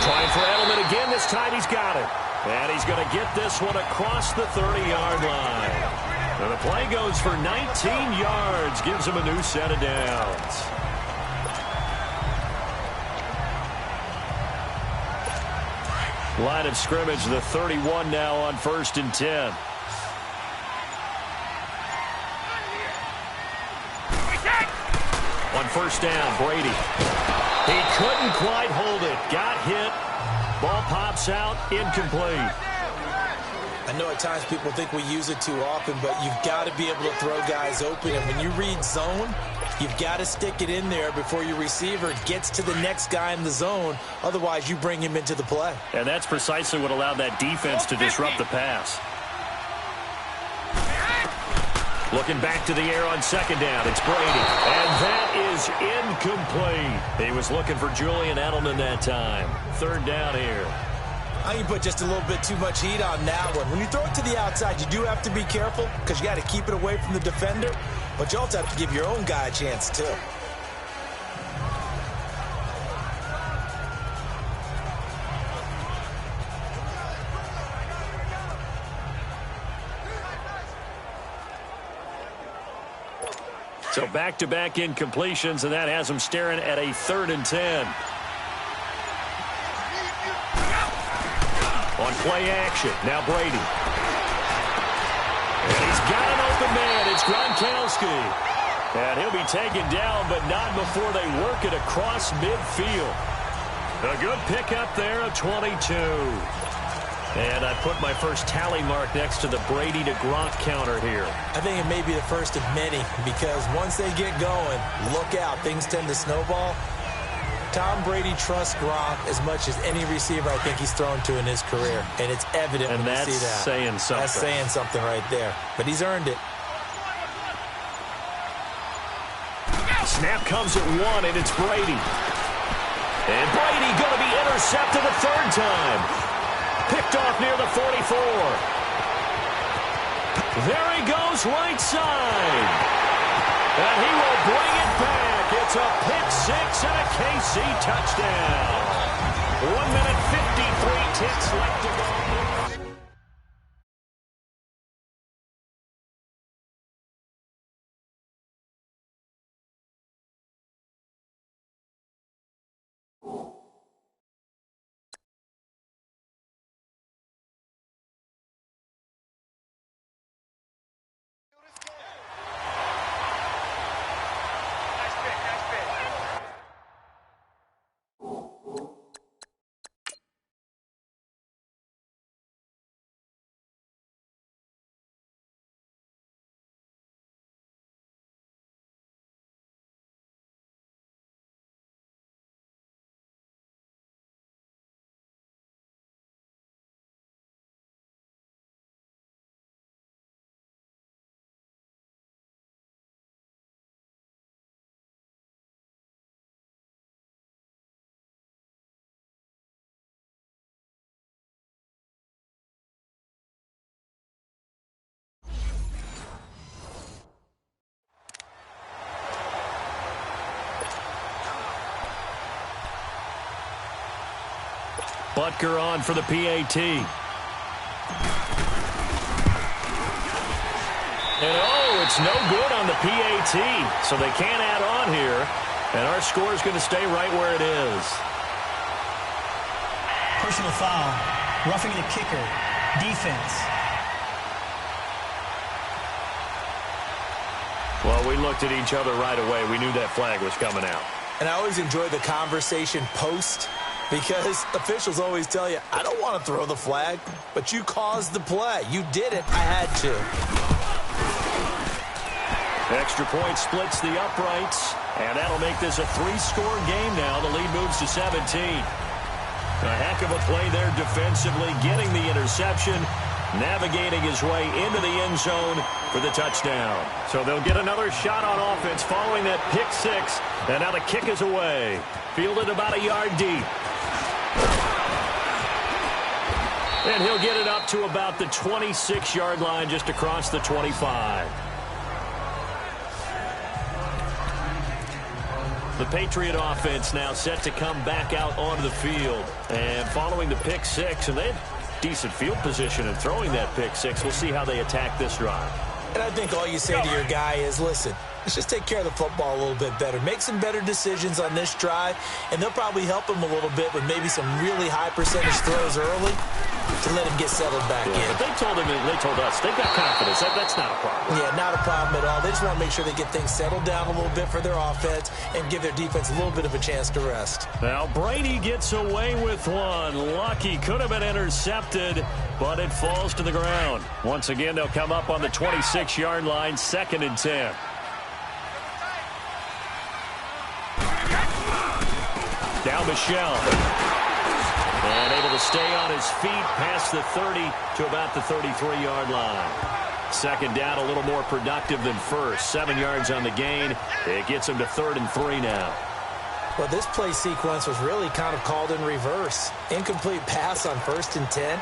Trying for Edelman again. This time he's got it. And he's going to get this one across the 30-yard line. And the play goes for 19 yards. Gives him a new set of downs. Line of scrimmage, the 31 now on 1st and 10. On 1st down, Brady. He couldn't quite hold it. Got hit. Ball pops out, incomplete. I know at times people think we use it too often, but you've got to be able to throw guys open. And when you read zone, you've got to stick it in there before your receiver gets to the next guy in the zone. Otherwise, you bring him into the play. And that's precisely what allowed that defense to disrupt the pass. Looking back to the air on second down, it's Brady. And that is incomplete. He was looking for Julian Edelman that time. 3rd down here. I think you put just a little bit too much heat on that one. When you throw it to the outside, you do have to be careful because you got to keep it away from the defender, but you also have to give your own guy a chance too. So back-to-back incompletions, and that has him staring at a 3rd and 10. On play action, now Brady. And he's got an open man. It's Gronkowski. And he'll be taken down, but not before they work it across midfield. A good pickup there, a 22. And I put my first tally mark next to the Brady to Gronk counter here. I think it may be the first of many because once they get going, look out. Things tend to snowball. Tom Brady trusts Gronk as much as any receiver I think he's thrown to in his career. And it's evident when you see that. And that's saying something. That's saying something right there. But he's earned it. Snap comes at 1, and it's Brady. And Brady going to be intercepted a 3rd time. Picked off near the 44. There he goes right side. And he will bring it back. It's a pick 6 and a KC touchdown. 1 minute 53 ticks left to go. Butker on for the PAT. And it's no good on the PAT. So they can't add on here. And our score is going to stay right where it is. Personal foul. Roughing the kicker. Defense. Well, we looked at each other right away. We knew that flag was coming out. And I always enjoy the conversation post because officials always tell you, I don't want to throw the flag, but you caused the play. You did it. I had to. Extra point splits the uprights, and that'll make this a 3-score game now. The lead moves to 17. A heck of a play there defensively, getting the interception. navigating his way into the end zone for the touchdown. So they'll get another shot on offense following that pick six. And now the kick is away. Fielded about a yard deep. And he'll get it up to about the 26-yard line, just across the 25. The Patriot offense now set to come back out onto the field. And following the pick six, and they had decent field position and throwing that pick six. We'll see how they attack this drive. And I think all you say to your guy is, listen, let's just take care of the football a little bit better. Make some better decisions on this drive, and they'll probably help him a little bit with maybe some really high percentage throws early to let him get settled back in. But they told us they've got confidence. That's not a problem. Yeah, not a problem at all. They just want to make sure they get things settled down a little bit for their offense and give their defense a little bit of a chance to rest. Now Brady gets away with one. Lucky, could have been intercepted, but it falls to the ground. Once again, they'll come up on the 26-yard line, 2nd and 10. Down Michelle. And able to stay on his feet past the 30 to about the 33-yard line. 2nd down, a little more productive than first. 7 yards on the gain. It gets him to 3rd and 3 now. Well, this play sequence was really kind of called in reverse. Incomplete pass on 1st and 10.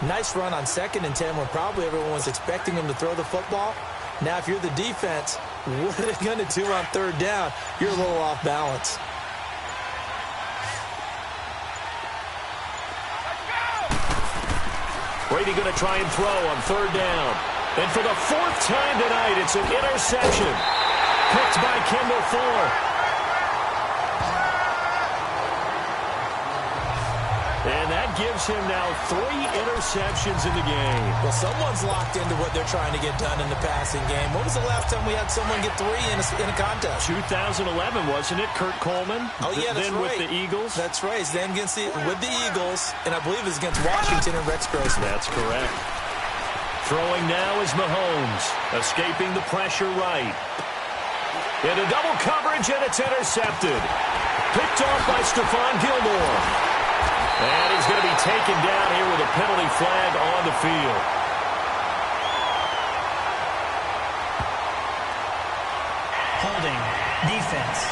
Nice run on 2nd and 10 when probably everyone was expecting him to throw the football. Now, if you're the defense, what are they going to do on 3rd down? You're a little off balance. Brady going to try and throw on 3rd down. And for the 4th time tonight, it's an interception. Picked by Kendall Fuller. And that gives him now 3 interceptions in the game. Well, someone's locked into what they're trying to get done in the passing game. When was the last time we had someone get 3 in a contest? 2011, wasn't it? Kurt Coleman? Oh, yeah, that's then right. With the Eagles? That's right. Then with the Eagles, and I believe it's against Washington and Rex Grossman. That's correct. Throwing now is Mahomes, escaping the pressure right. Into double coverage, and it's intercepted. Picked off by Stephon Gilmore. And he's going to be taken down here with a penalty flag on the field. Holding. Defense.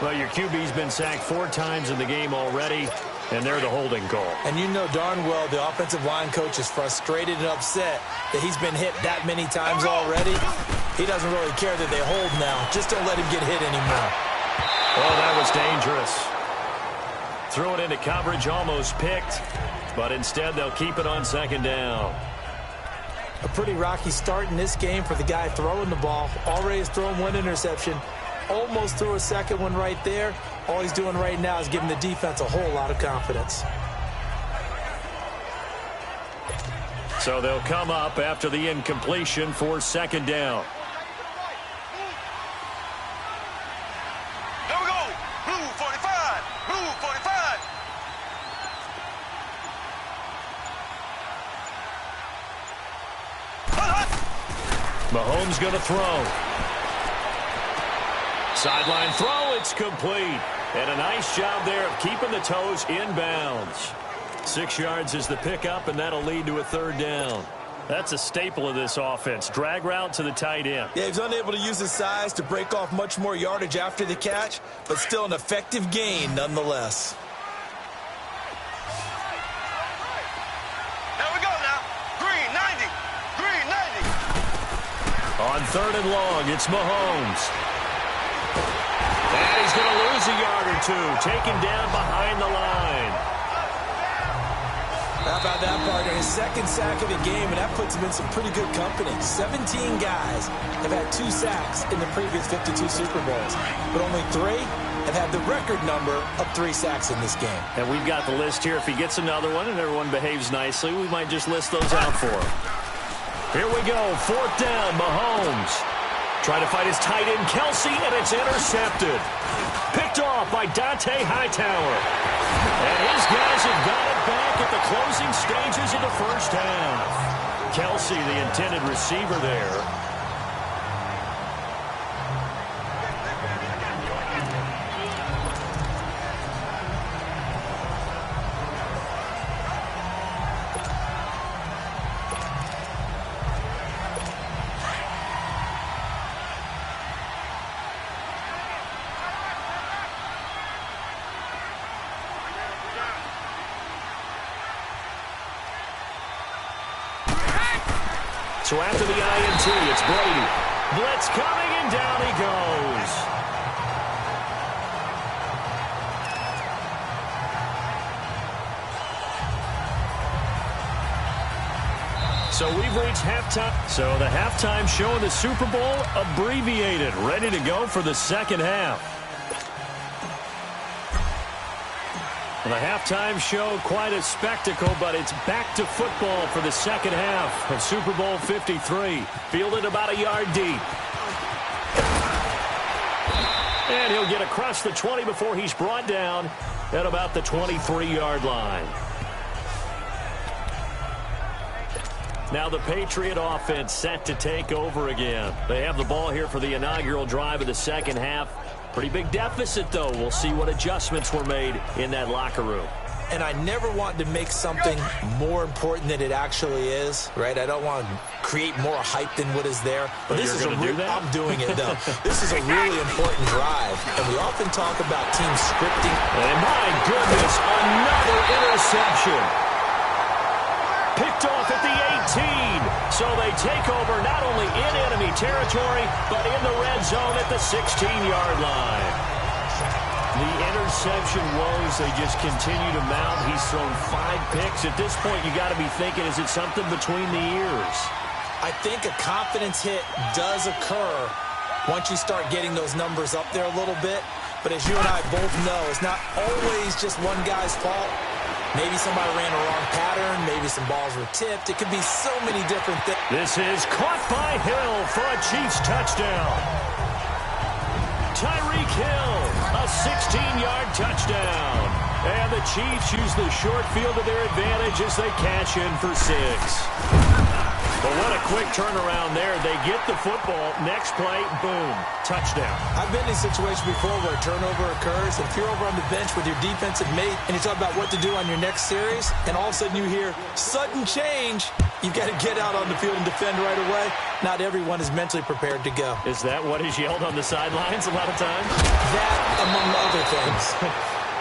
Well, your QB's been sacked 4 times in the game already, and they're the holding call. And you know darn well the offensive line coach is frustrated and upset that he's been hit that many times already. He doesn't really care that they hold now. Just don't let him get hit anymore. Oh, that was dangerous. Threw it into coverage, almost picked, but instead they'll keep it on 2nd down. A pretty rocky start in this game for the guy throwing the ball. Already has thrown 1 interception. Almost threw a 2nd one right there. All he's doing right now is giving the defense a whole lot of confidence. So they'll come up after the incompletion for 2nd down. Here we go. Blue 45. Blue 45. Mahomes going to throw. Sideline throw, it's complete. And a nice job there of keeping the toes in bounds. 6 yards is the pickup, and that'll lead to a 3rd down. That's a staple of this offense. Drag route to the tight end. Yeah, he's unable to use his size to break off much more yardage after the catch, but still an effective gain nonetheless. There we go now. Green 90. Green 90. On 3rd and long, it's Mahomes. And he's going to lose a yard or 2, taken down behind the line. How about that, partner? His 2nd sack of the game, and that puts him in some pretty good company. 17 guys have had 2 sacks in the previous 52 Super Bowls, but only 3 have had the record number of 3 sacks in this game. And we've got the list here. If he gets another one and everyone behaves nicely, we might just list those out for him. Here we go, 4th down, Mahomes. Trying to fight his tight end, Kelsey, and it's intercepted. Picked off by Dante Hightower. And his guys have got it back at the closing stages of the 1st half. Kelsey, the intended receiver there. So after the INT, it's Brady. Blitz coming, and down he goes. So we've reached halftime. So the halftime show in the Super Bowl abbreviated, ready to go for the second half. The halftime show, quite a spectacle, but it's back to football for the second half of Super Bowl 53. Fielded about a yard deep. And he'll get across the 20 before he's brought down at about the 23-yard line. Now the Patriot offense set to take over again. They have the ball here for the inaugural drive of the second half. Pretty big deficit, though. We'll see what adjustments were made in that locker room. And I never want to make something more important than it actually is, right? I don't want to create more hype than what is there. But this is I'm doing it, though. This is a really important drive. And we often talk about team scripting. And my goodness, another interception. Picked off at the 18. So they take over not only in enemy territory, but in the red zone at the 16-yard line. The interception woes, they just continue to mount. He's thrown 5 picks. At this point, you got to be thinking, is it something between the ears? I think a confidence hit does occur once you start getting those numbers up there a little bit. But as you and I both know, it's not always just one guy's fault. Maybe somebody ran a wrong pattern. Maybe some balls were tipped. It could be so many different things. This is caught by Hill for a Chiefs touchdown. Tyreek Hill, a 16-yard touchdown. And the Chiefs use the short field to their advantage as they cash in for 6. But what a quick turnaround there. They get the football. Next play, boom, touchdown. I've been in a situation before where a turnover occurs. If you're over on the bench with your defensive mate and you talk about what to do on your next series, and all of a sudden you hear sudden change, you've got to get out on the field and defend right away. Not everyone is mentally prepared to go. Is that what is yelled on the sidelines a lot of times? That, among other things.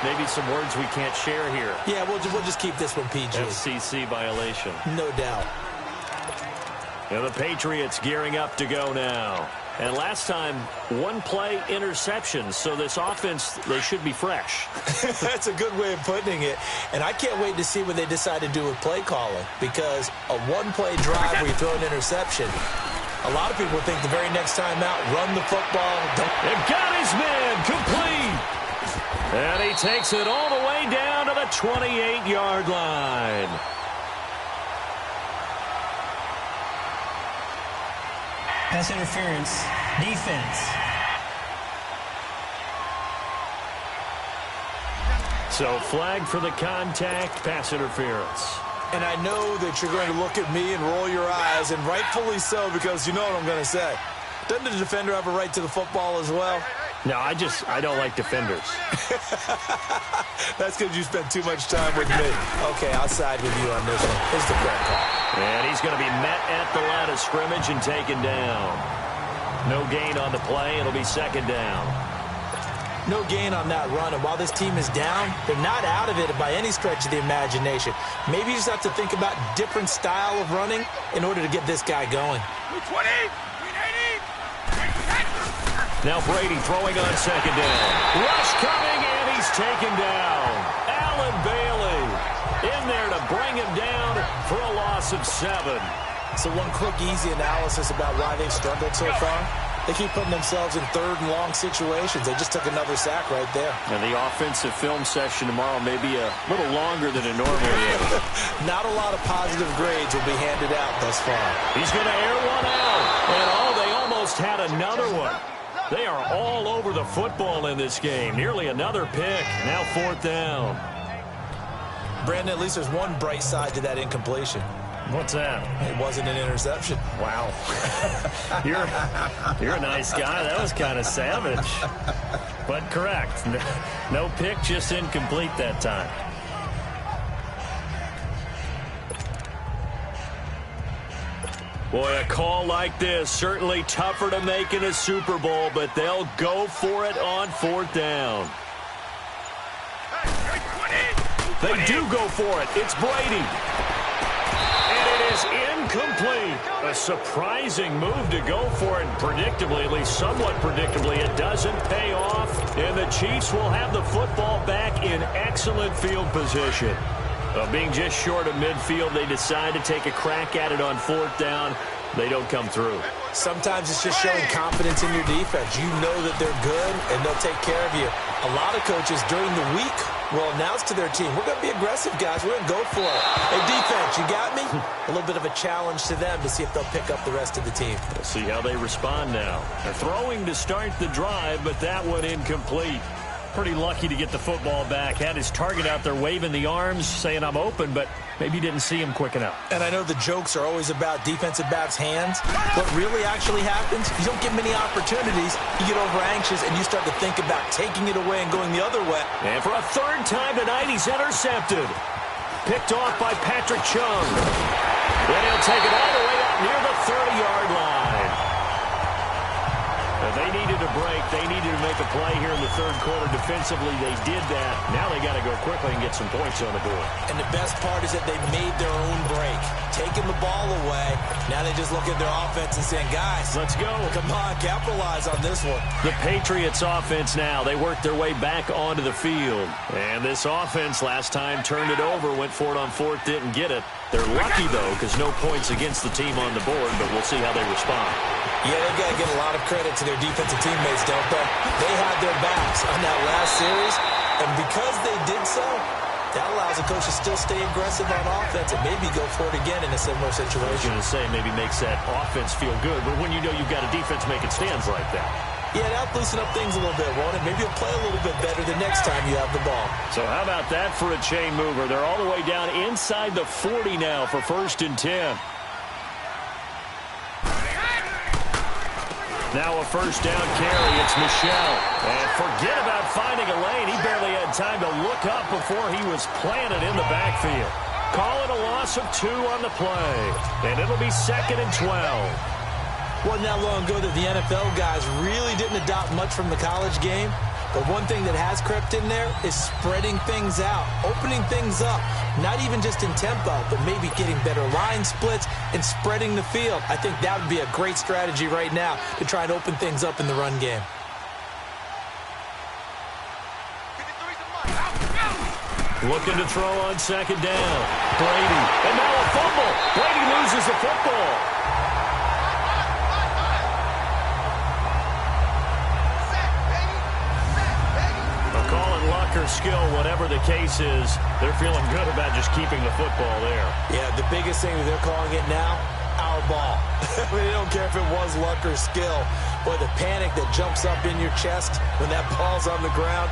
Maybe some words we can't share here. Yeah, we'll just keep this one PG. FCC violation. No doubt. And the Patriots gearing up to go now. And last time, 1-play interception. So this offense, they should be fresh. That's a good way of putting it. And I can't wait to see what they decide to do with play calling. Because a 1-play drive where you throw an interception, a lot of people think the very next time out, run the football. It got his man complete. And he takes it all the way down to the 28-yard line. Pass interference. Defense. So flag for the contact, pass interference. And I know that you're going to look at me and roll your eyes, and rightfully so, because you know what I'm going to say. Doesn't the defender have a right to the football as well? No, I don't like defenders. That's because you spend too much time with me. Okay, I'll side with you on this one. Here's the correct call. And he's going to be met at the line of scrimmage and taken down. No gain on the play. It'll be second down. No gain on that run. And while this team is down, they're not out of it by any stretch of the imagination. Maybe you just have to think about different style of running in order to get this guy going. 20! Now Brady throwing on second down. Rush coming, and he's taken down. Allen Bailey in there to bring him down for a loss of 7. So one quick, easy analysis about why they've struggled so far. They keep putting themselves in third and long situations. They just took another sack right there. And the offensive film session tomorrow may be a little longer than it normally is. Not a lot of positive grades will be handed out thus far. He's going to air one out. And, they almost had another one. They are all over the football in this game. Nearly another pick. Now 4th down. Brandon, at least there's one bright side to that incompletion. What's that? It wasn't an interception. Wow. You're a nice guy. That was kind of savage. But correct. No pick, just incomplete that time. Boy, a call like this, certainly tougher to make in a Super Bowl, but they'll go for it on 4th down. They do go for it. It's Brady. And it is incomplete. A surprising move to go for it. Predictably, at least somewhat predictably, it doesn't pay off. And the Chiefs will have the football back in excellent field position. Being just short of midfield, they decide to take a crack at it on 4th down. They don't come through. Sometimes it's just showing confidence in your defense. You know that they're good, and they'll take care of you. A lot of coaches during the week will announce to their team, we're going to be aggressive, guys. We're going to go for it. Hey, defense, you got me? A little bit of a challenge to them to see if they'll pick up the rest of the team. We'll see how they respond now. They're throwing to start the drive, but that one incomplete. Pretty lucky to get the football back. Had his target out there waving the arms, saying I'm open, but maybe didn't see him quick enough. And I know the jokes are always about defensive backs' hands. What really actually happens, you don't get many opportunities. You get over anxious, and you start to think about taking it away and going the other way. And for a 3rd time tonight, he's intercepted. Picked off by Patrick Chung. Then he'll take it all the way out near the 30-yard line. They needed a break. They needed to make a play here in the 3rd quarter. Defensively, they did that. Now they got to go quickly and get some points on the board. And the best part is that they made their own break. Taking the ball away. Now they just look at their offense and saying, guys, let's go. Come on, capitalize on this one. The Patriots offense now. They worked their way back onto the field. And this offense last time turned it over, went for it on 4th, didn't get it. They're lucky, though, because no points against the team on the board, but we'll see how they respond. Yeah, they've got to give a lot of credit to their defensive teammates, don't they? They had their backs on that last series, and because they did so, that allows the coach to still stay aggressive on offense and maybe go for it again in a similar situation. I was going to say maybe makes that offense feel good, but when you know you've got a defense making stands like that. Yeah, that'll loosen up things a little bit, won't it? Maybe you'll play a little bit better the next time you have the ball. So how about that for a chain mover? They're all the way down inside the 40 now for 1st and 10. Now a 1st down carry. It's Michel. And forget about finding a lane. He barely had time to look up before he was planted in the backfield. Call it a loss of 2 on the play. And it'll be 2nd and 12. Wasn't that long ago that the NFL guys really didn't adopt much from the college game. But one thing that has crept in there is spreading things out, opening things up, not even just in tempo, but maybe getting better line splits and spreading the field. I think that would be a great strategy right now to try and open things up in the run game. Looking to throw on 2nd down. Brady. And now a fumble. Brady loses the football. Or skill, whatever the case is, they're feeling good about just keeping the football there. Yeah, the biggest thing that they're calling it now, our ball. I mean, they don't care if it was luck or skill. Boy, the panic that jumps up in your chest when that ball's on the ground,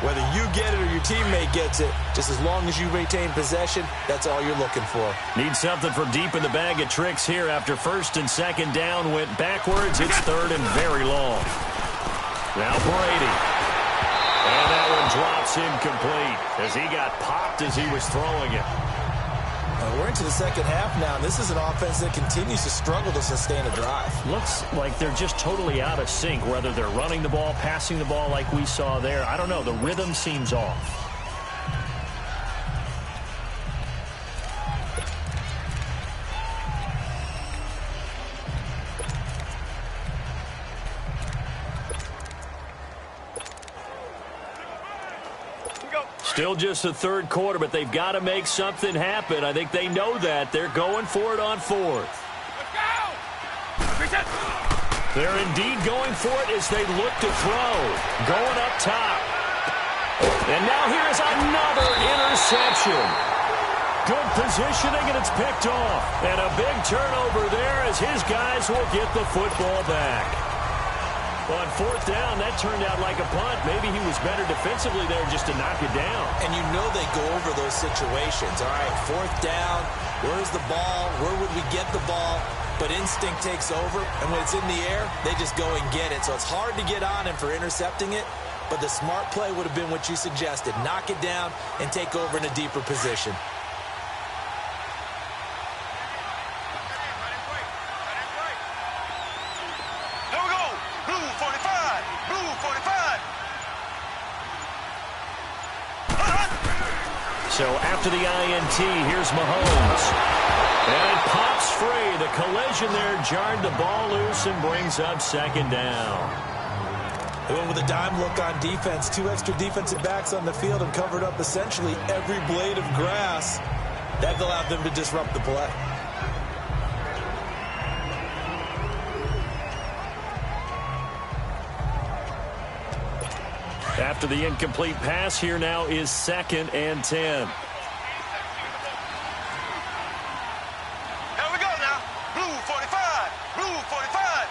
whether you get it or your teammate gets it, just as long as you maintain possession, that's all you're looking for. Need something from deep in the bag of tricks here after 1st and 2nd down went backwards. It's 3rd and very long. Now Brady. And that one drops incomplete as he got popped as he was throwing it. We're into the 2nd half now, and this is an offense that continues to struggle to sustain a drive. Looks like they're just totally out of sync, whether they're running the ball, passing the ball like we saw there. I don't know. The rhythm seems off. Still just the 3rd quarter, but they've got to make something happen. I think they know that. They're going for it on 4th. They're indeed going for it as they look to throw. Going up top. And now here's another interception. Good positioning, and it's picked off. And a big turnover there as his guys will get the football back. On fourth down, that turned out like a punt. Maybe he was better defensively there just to knock it down. And you know they go over those situations. All right, fourth down, where's the ball? Where would we get the ball? But instinct takes over, and when it's in the air, they just go and get it. So it's hard to get on him for intercepting it, but the smart play would have been what you suggested. Knock it down and take over in a deeper position. So after the INT, here's Mahomes. And it pops free. The collision there jarred the ball loose and brings up second down. They went with a dime look on defense. 2 extra defensive backs on the field and covered up essentially every blade of grass. That allowed them to disrupt the play. After the incomplete pass, here now is 2nd and 10. Here we go now. Blue 45. Blue 45.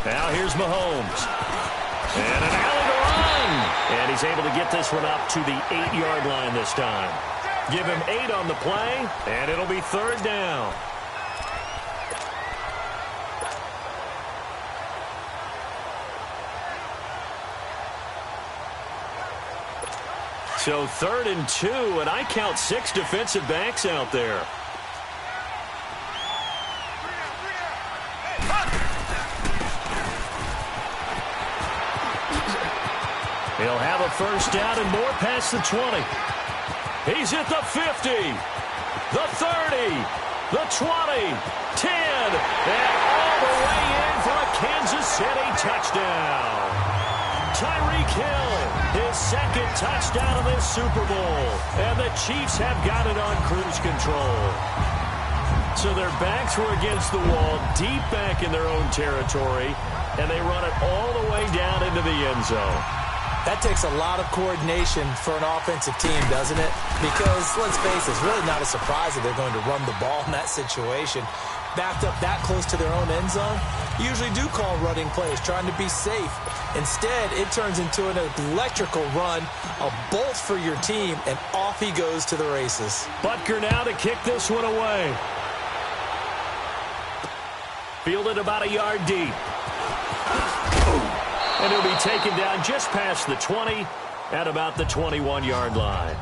Now here's Mahomes. And an alley to run. And he's able to get this one up to the 8-yard line this time. Give him 8 on the play, and it'll be 3rd down. So 3rd and 2, and I count 6 defensive backs out there. He'll have a first down and more past the 20. He's at the 50, the 30, the 20, 10, and all the way in for a Kansas City touchdown. Tyreek Hill, his 2nd touchdown of this Super Bowl. And the Chiefs have got it on cruise control. So their backs were against the wall, deep back in their own territory, and they run it all the way down into the end zone. That takes a lot of coordination for an offensive team, doesn't it? Because, let's face it, it's really not a surprise that they're going to run the ball in that situation. Backed up that close to their own end zone, usually do call running plays, trying to be safe. Instead, it turns into an electrical run, a bolt for your team, and off he goes to the races. Butker now to kick this one away. Fielded about a yard deep. And he'll be taken down just past the 20 at about the 21-yard line.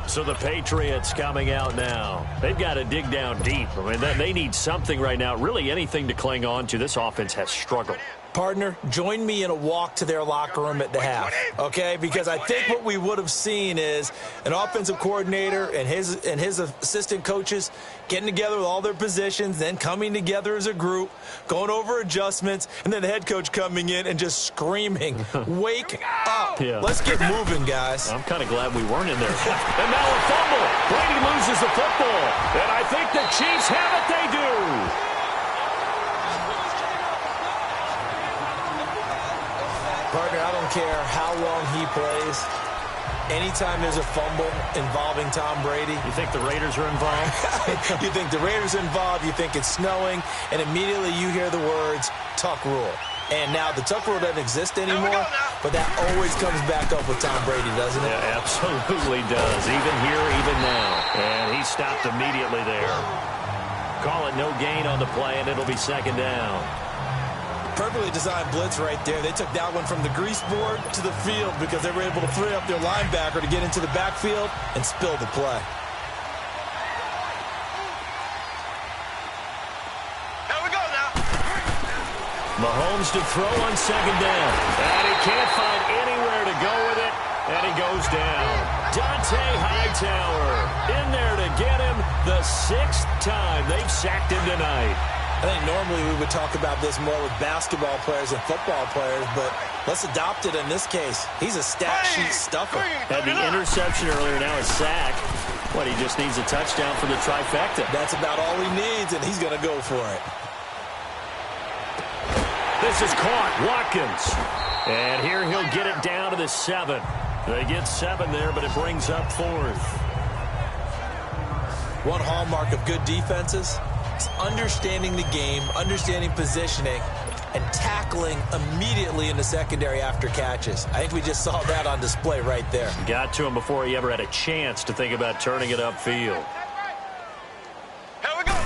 So the Patriots coming out now. They've got to dig down deep. I mean, they need something right now, really anything to cling on to. This offense has struggled. Partner, join me in a walk to their locker room at the half, okay? Because I think what we would have seen is an offensive coordinator and his assistant coaches getting together with all their positions, then coming together as a group, going over adjustments, and then the head coach coming in and just screaming, wake up. Yeah. Let's get moving, guys. I'm kind of glad we weren't in there. And now a fumble. Brady loses the football. And I think the Chiefs have it. They do. Partner, I don't care how long he plays. Anytime there's a fumble involving Tom Brady. You think the Raiders are involved? You think the Raiders are involved, you think it's snowing, and immediately you hear the words, Tuck rule. And now the Tuck rule doesn't exist anymore, but that always comes back up with Tom Brady, doesn't it? Yeah, absolutely does. Even here, even now. And he stopped immediately there. Call it no gain on the play, and it'll be 2nd down. Perfectly designed blitz right there. They took that one from the grease board to the field because they were able to free up their linebacker to get into the backfield and spill the play. Here we go now. Mahomes to throw on 2nd down. And he can't find anywhere to go with it. And he goes down. Dante Hightower in there to get him the 6th time they've sacked him tonight. I think normally we would talk about this more with basketball players and football players, but let's adopt it in this case. He's a stat sheet stuffer. Had the interception earlier, now a sack. What, he just needs a touchdown for the trifecta. That's about all he needs, and he's going to go for it. This is caught. Watkins. And here he'll get it down to the 7. They get 7 there, but it brings up 4th. One hallmark of good defenses is understanding the game, understanding positioning, and tackling immediately in the secondary after catches. I think we just saw that on display right there. Got to him before he ever had a chance to think about turning it upfield. Here we go.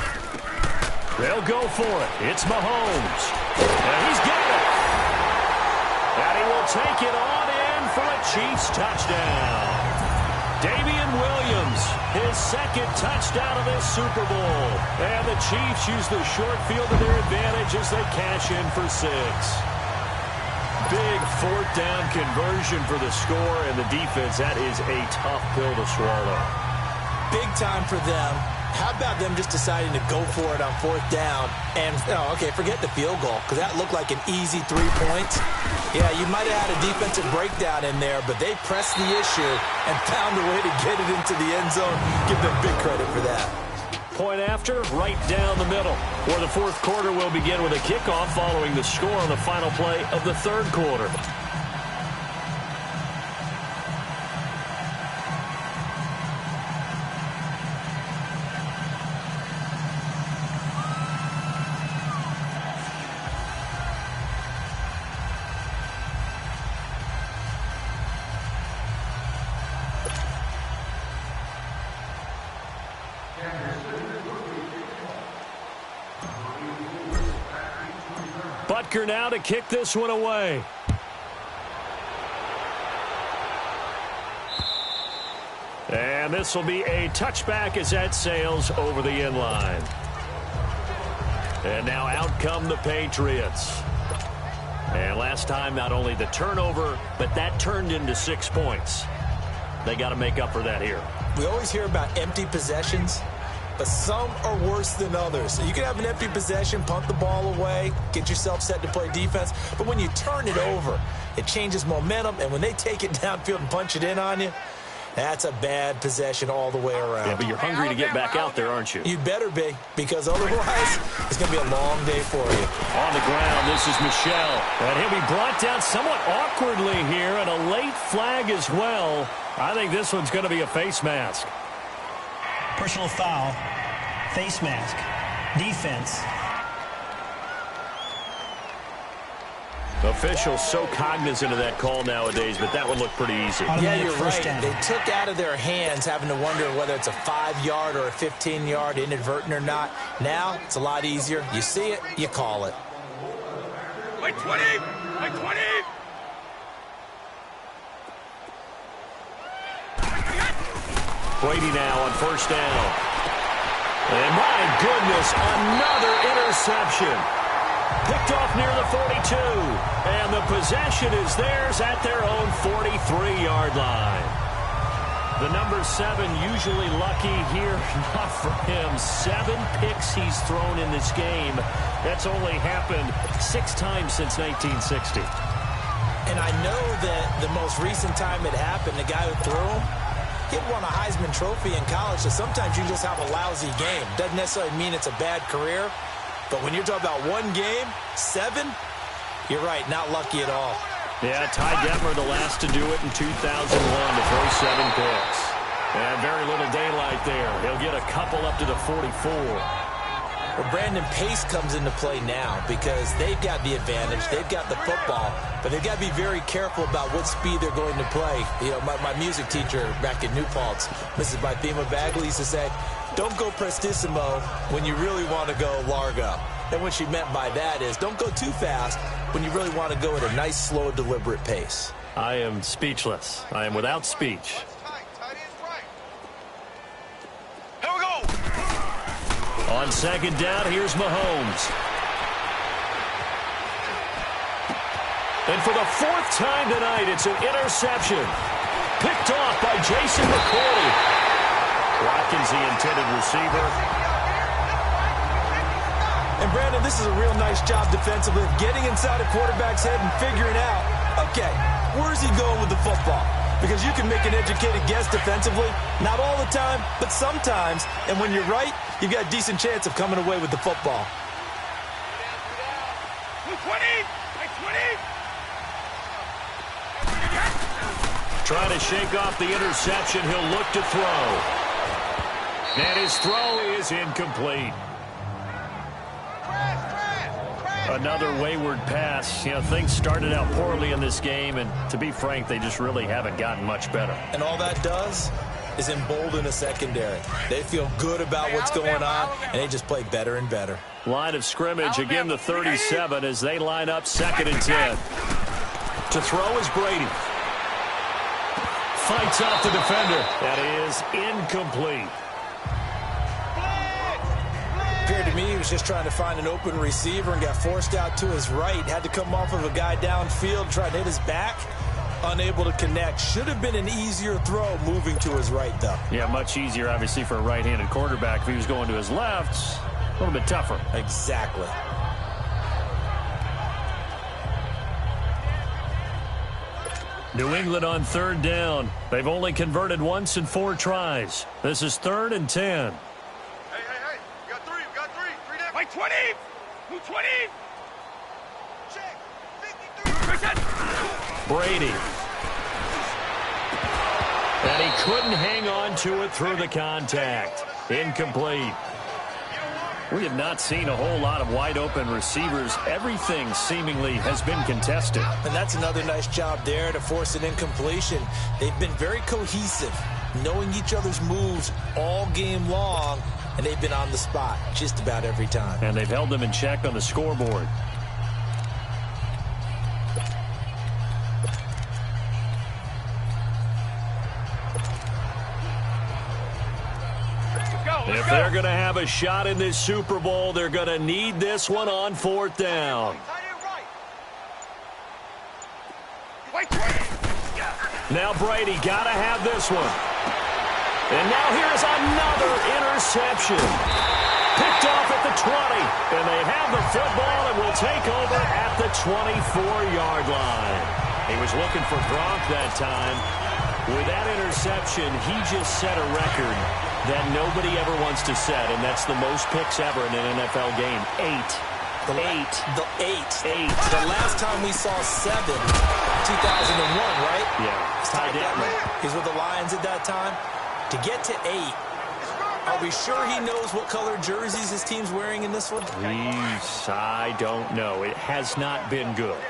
They'll go for it. It's Mahomes. And he's got it. And he will take it on in for a Chiefs touchdown. Damian Williams, his second touchdown of this Super Bowl. And the Chiefs use the short field to their advantage as they cash in for 6. Big fourth down conversion for the score, and the defense, that is a tough pill to swallow. Big time for them. How about them just deciding to go for it on fourth down? And, okay, forget the field goal, because that looked like an easy 3 points. Yeah, you might have had a defensive breakdown in there, but they pressed the issue and found a way to get it into the end zone. Give them big credit for that. Point after, right down the middle. Where the fourth quarter will begin with a kickoff following the score on the final play of the third quarter. Butker now to kick this one away. And this will be a touchback as that sails over the end line. And now out come the Patriots. And last time, not only the turnover, but that turned into 6 points. They got to make up for that here. We always hear about empty possessions, but some are worse than others. So you can have an empty possession, punt the ball away, get yourself set to play defense. But when you turn it over, it changes momentum. And when they take it downfield and punch it in on you, that's a bad possession all the way around. Yeah, but you're hungry to get back out there, aren't you? You better be, because otherwise it's going to be a long day for you. On the ground, this is Michel. And he'll be brought down somewhat awkwardly here, and a late flag as well. I think this one's going to be a face mask. Personal foul, face mask, defense. Officials so cognizant of that call nowadays, but that would look pretty easy. Yeah, you're right. They took out of their hands having to wonder whether it's a 5-yard or a 15-yard inadvertent or not. Now, it's a lot easier. You see it, you call it. Like 20! Like 20! Brady now on first down. And my goodness, another interception. Picked off near the 42. And the possession is theirs at their own 43-yard line. The number 7 usually lucky here. Not for him. 7 picks he's thrown in this game. That's only happened 6 times since 1960. And I know that the most recent time it happened, the guy who threw him, he had won a Heisman Trophy in college, so sometimes you just have a lousy game. Doesn't necessarily mean it's a bad career, but when you're talking about one game, 7, you're right, not lucky at all. Yeah, Ty Detmer, the last to do it in 2001 to throw 7 picks. And very little daylight there. He'll get a couple up to the 44. Well, Brandon, pace comes into play now because they've got the advantage. They've got the football, but they've got to be very careful about what speed they're going to play. You know, my music teacher back in New Paltz, Mrs. Bythema Bagley, used to say, don't go prestissimo when you really want to go largo. And what she meant by that is don't go too fast when you really want to go at a nice, slow, deliberate pace. I am speechless. I am without speech. On second down, here's Mahomes. And for the 4th time tonight, it's an interception. Picked off by Jason McCourty. Watkins, the intended receiver. And, Brandon, this is a real nice job defensively of getting inside a quarterback's head and figuring out, okay, where's he going with the football? Because you can make an educated guess defensively. Not all the time, but sometimes. And when you're right, you've got a decent chance of coming away with the football. 20! Like 20! Trying to shake off the interception. He'll look to throw. And his throw is incomplete. Another wayward pass. You know, things started out poorly in this game, and to be frank, they just really haven't gotten much better. And all that does is embolden a secondary. They feel good about what's going on, and they just play better and better. Line of scrimmage, again the 37 as they line up 2nd and 10. To throw is Brady. Fights off the defender. That is incomplete. Appeared to me he was just trying to find an open receiver and got forced out to his right. Had to come off of a guy downfield, trying to hit his back. Unable to connect. Should have been an easier throw moving to his right, though. Yeah, much easier, obviously, for a right-handed quarterback. If he was going to his left, a little bit tougher. Exactly. New England on 3rd down. They've only converted once in 4 tries. This is 3rd and 10. Hey. We got three. 3 down. Wait, 20! 220! Check. 53. Brady. And he couldn't hang on to it through the contact. Incomplete. We have not seen a whole lot of wide-open receivers. Everything seemingly has been contested. And that's another nice job there to force an incompletion. They've been very cohesive, knowing each other's moves all game long, and they've been on the spot just about every time. And they've held them in check on the scoreboard. If they're going to have a shot in this Super Bowl, they're going to need this one on 4th down. Now Brady got to have this one. And now here's another interception. Picked off at the 20. And they have the football and will take over at the 24-yard line. He was looking for Gronk that time. With that interception, he just set a record that nobody ever wants to set, and that's the most picks ever in an NFL game. 8. The last time we saw 7, 2001, right? Yeah. Ty Detmer. He's with the Lions at that time. To get to 8, are we sure he knows what color jerseys his team's wearing in this one? I don't know. It has not been good.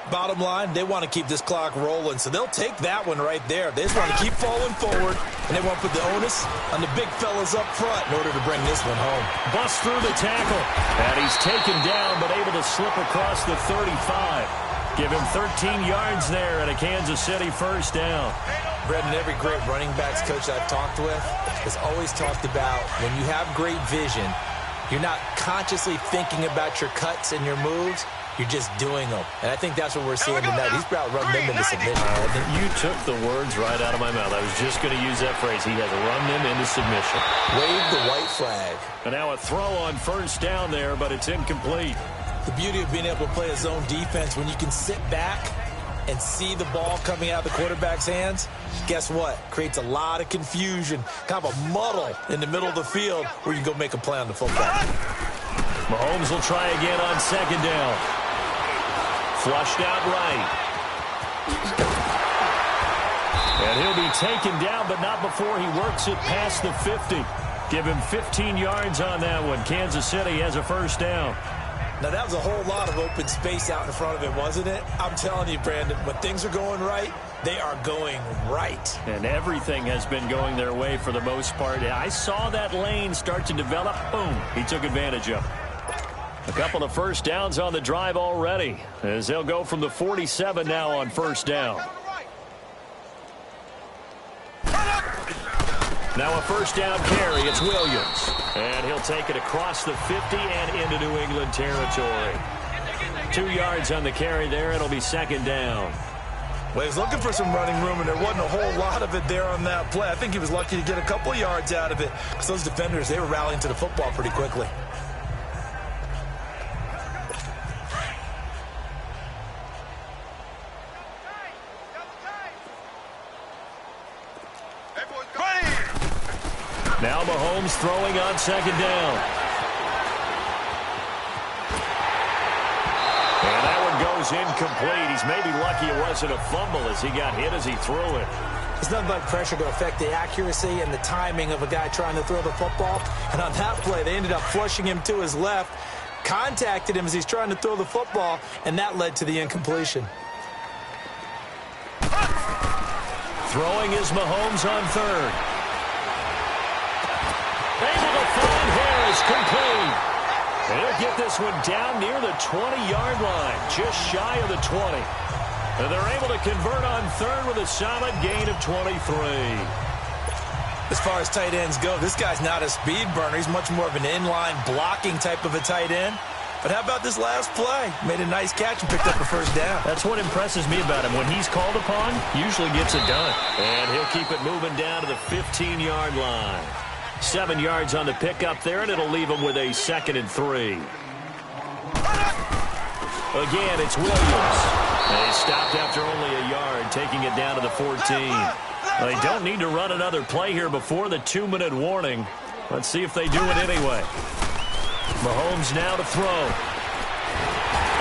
Bottom line, they want to keep this clock rolling, so they'll take that one right there. They just want to keep falling forward, and they want to put the onus on the big fellas up front in order to bring this one home. Bust through the tackle, and he's taken down but able to slip across the 35. Give him 13 yards there and a Kansas City 1st down. Brendan, every great running backs coach I've talked with has always talked about when you have great vision, you're not consciously thinking about your cuts and your moves. You're just doing them. And I think that's what we're seeing tonight. He's about run them into submission. You took the words right out of my mouth. I was just going to use that phrase. He has run them into submission. Wave the white flag. And now a throw on 1st down there, but it's incomplete. The beauty of being able to play a zone defense, when you can sit back and see the ball coming out of the quarterback's hands, guess what? Creates a lot of confusion, kind of a muddle in the middle of the field where you can go make a play on the football. Mahomes will try again on 2nd down. Flushed out right. And he'll be taken down, but not before he works it past the 50. Give him 15 yards on that one. Kansas City has a 1st down. Now, that was a whole lot of open space out in front of him, wasn't it? I'm telling you, Brandon, when things are going right, they are going right. And everything has been going their way for the most part. I saw that lane start to develop. Boom. He took advantage of it. A couple of 1st downs on the drive already, as they'll go from the 47 now on 1st down. Now a 1st down carry. It's Williams. And he'll take it across the 50 and into New England territory. 2 yards on the carry there. It'll be 2nd down. Well, he was looking for some running room, and there wasn't a whole lot of it there on that play. I think he was lucky to get a couple yards out of it, because those defenders, they were rallying to the football pretty quickly. Now Mahomes throwing on 2nd down. And that one goes incomplete. He's maybe lucky it wasn't a fumble as he got hit as he threw it. It's nothing like pressure to affect the accuracy and the timing of a guy trying to throw the football. And on that play, they ended up flushing him to his left, contacted him as he's trying to throw the football, and that led to the incompletion. Throwing is Mahomes on third. Able to find Harris, complete. And he'll get this one down near the 20-yard line, just shy of the 20. And they're able to convert on third with a solid gain of 23. As far as tight ends go, this guy's not a speed burner. He's much more of an inline blocking type of a tight end. But how about this last play? Made a nice catch and picked up a first down. That's what impresses me about him. When he's called upon, usually gets it done. And he'll keep it moving down to the 15-yard line. 7 yards on the pickup there, and it'll leave him with a 2nd and 3. Again, it's Williams. They stopped after only a yard, taking it down to the 14. They don't need to run another play here before the 2-minute warning. Let's see if they do it anyway. Mahomes now to throw.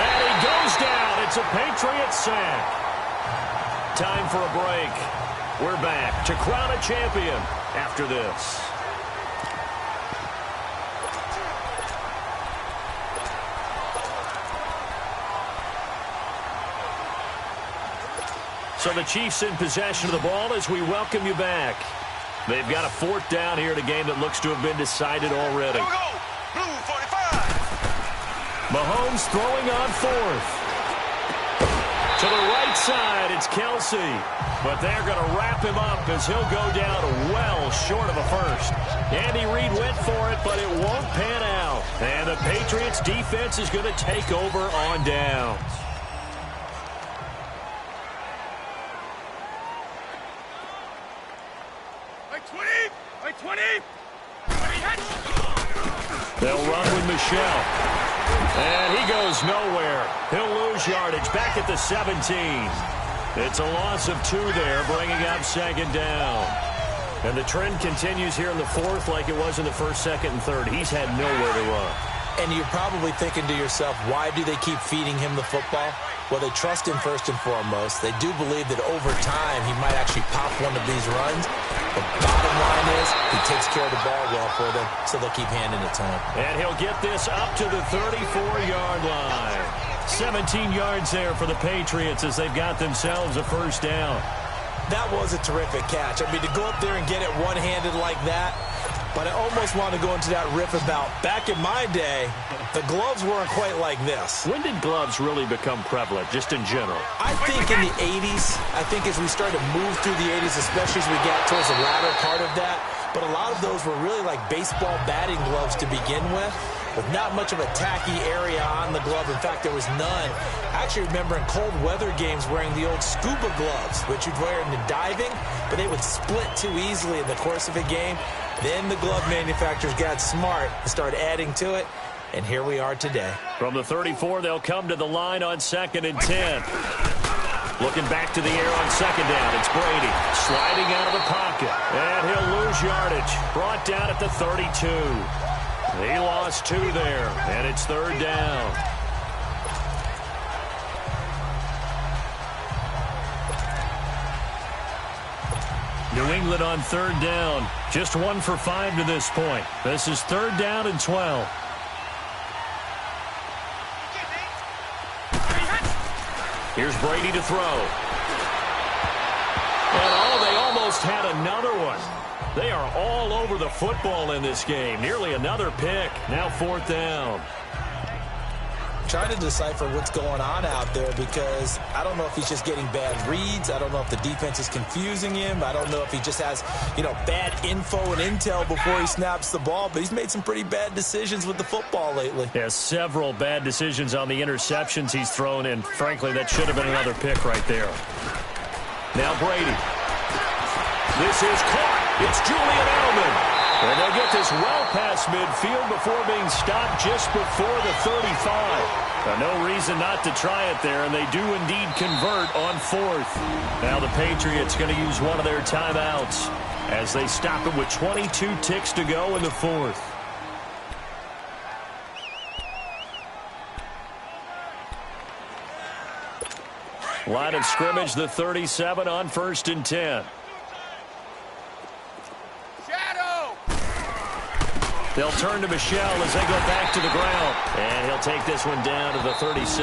And he goes down. It's a Patriots sack. Time for a break. We're back to crown a champion after this. So the Chiefs in possession of the ball as we welcome you back. They've got a 4th down here in a game that looks to have been decided already. Here we go. Blue 45. Mahomes throwing on 4th. To the right side, it's Kelsey. But they're going to wrap him up as he'll go down well short of a first. Andy Reid went for it, but it won't pan out. And the Patriots defense is going to take over on downs. They'll run with Michelle. And he goes nowhere. He'll lose yardage back at the 17. It's a loss of 2 there, bringing up 2nd down. And the trend continues here in the 4th like it was in the 1st, 2nd, and 3rd. He's had nowhere to run. And you're probably thinking to yourself, why do they keep feeding him the football? Well, they trust him first and foremost. They do believe that over time he might actually pop one of these runs. The bottom line is he takes care of the ball well for them, so they'll keep handing it to him. And he'll get this up to the 34-yard line. 17 yards there for the Patriots as they've got themselves a first down. That was a terrific catch. I mean, to go up there and get it one-handed like that, but I almost want to go into that riff about back in my day, the gloves weren't quite like this. When did gloves really become prevalent, just in general? I think in the 80s. I think as we started to move through the 80s, especially as we got towards the latter part of that. But a lot of those were really like baseball batting gloves to begin with not much of a tacky area on the glove. In fact, there was none. I actually remember in cold weather games wearing the old scuba gloves, which you'd wear in the diving, but they would split too easily in the course of a game. Then the glove manufacturers got smart and started adding to it, and here we are today. From the 34, they'll come to the line on 2nd and 10. Looking back to the air on 2nd down, it's Brady sliding out of the pocket, and he'll lose yardage. Brought down at the 32. He lost 2 there, and it's 3rd down. New England on 3rd down. Just 1 for 5 to this point. This is 3rd down and 12. Here's Brady to throw. And they almost had another one. They are all over the football in this game. Nearly another pick. Now 4th down. Trying to decipher what's going on out there because I don't know if he's just getting bad reads. I don't know if the defense is confusing him. I don't know if he just has, bad info and intel before he snaps the ball. But he's made some pretty bad decisions with the football lately. Yeah, several bad decisions on the interceptions he's thrown in. Frankly, that should have been another pick right there. Now Brady. This is caught. It's Julian Edelman. And they'll get this well past midfield before being stopped just before the 35. No reason not to try it there, and they do indeed convert on 4th. Now the Patriots going to use one of their timeouts as they stop it with 22 ticks to go in the 4th. Line of scrimmage, the 37 on 1st and 10. They'll turn to Michel as they go back to the ground. And he'll take this one down to the 36.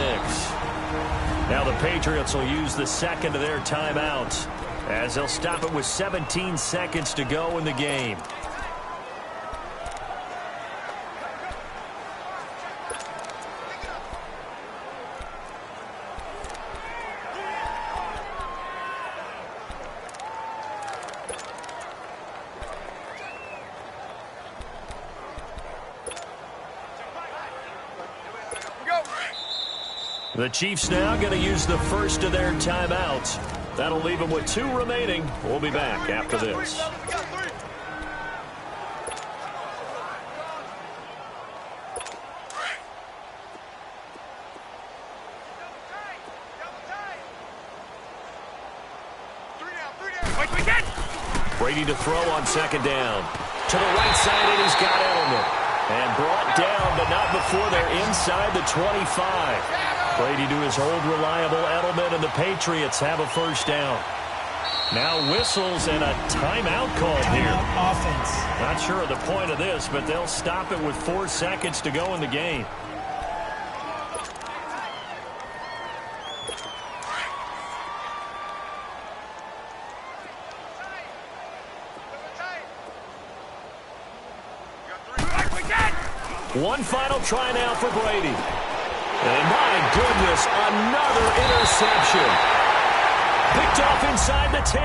Now the Patriots will use the second of their timeouts as they'll stop it with 17 seconds to go in the game. The Chiefs now going to use the first of their timeouts. That'll leave them with 2 remaining. We'll be back after this. Brady to throw on second down. To the right side, and he's got Edelman. And brought down, but not before they're inside the 25. Brady to his old reliable Edelman, and the Patriots have a first down. Now whistles and a timeout called here. Timeout offense. Not sure of the point of this, but they'll stop it with 4 seconds to go in the game. One final try now for Brady. And my goodness, another interception. Picked off inside the 10.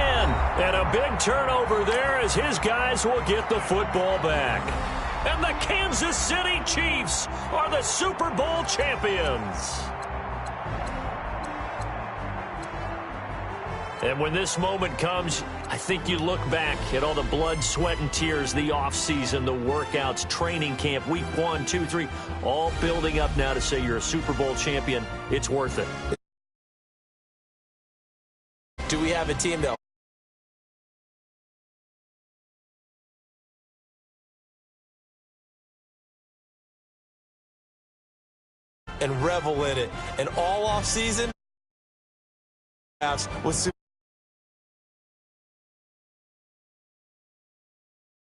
And a big turnover there as his guys will get the football back. And the Kansas City Chiefs are the Super Bowl champions. And when this moment comes, I think you look back at all the blood, sweat, and tears, the offseason, the workouts, training camp, week 1, 2, 3, all building up now to say you're a Super Bowl champion. It's worth it. Do we have a team that and revel in it, and all off season with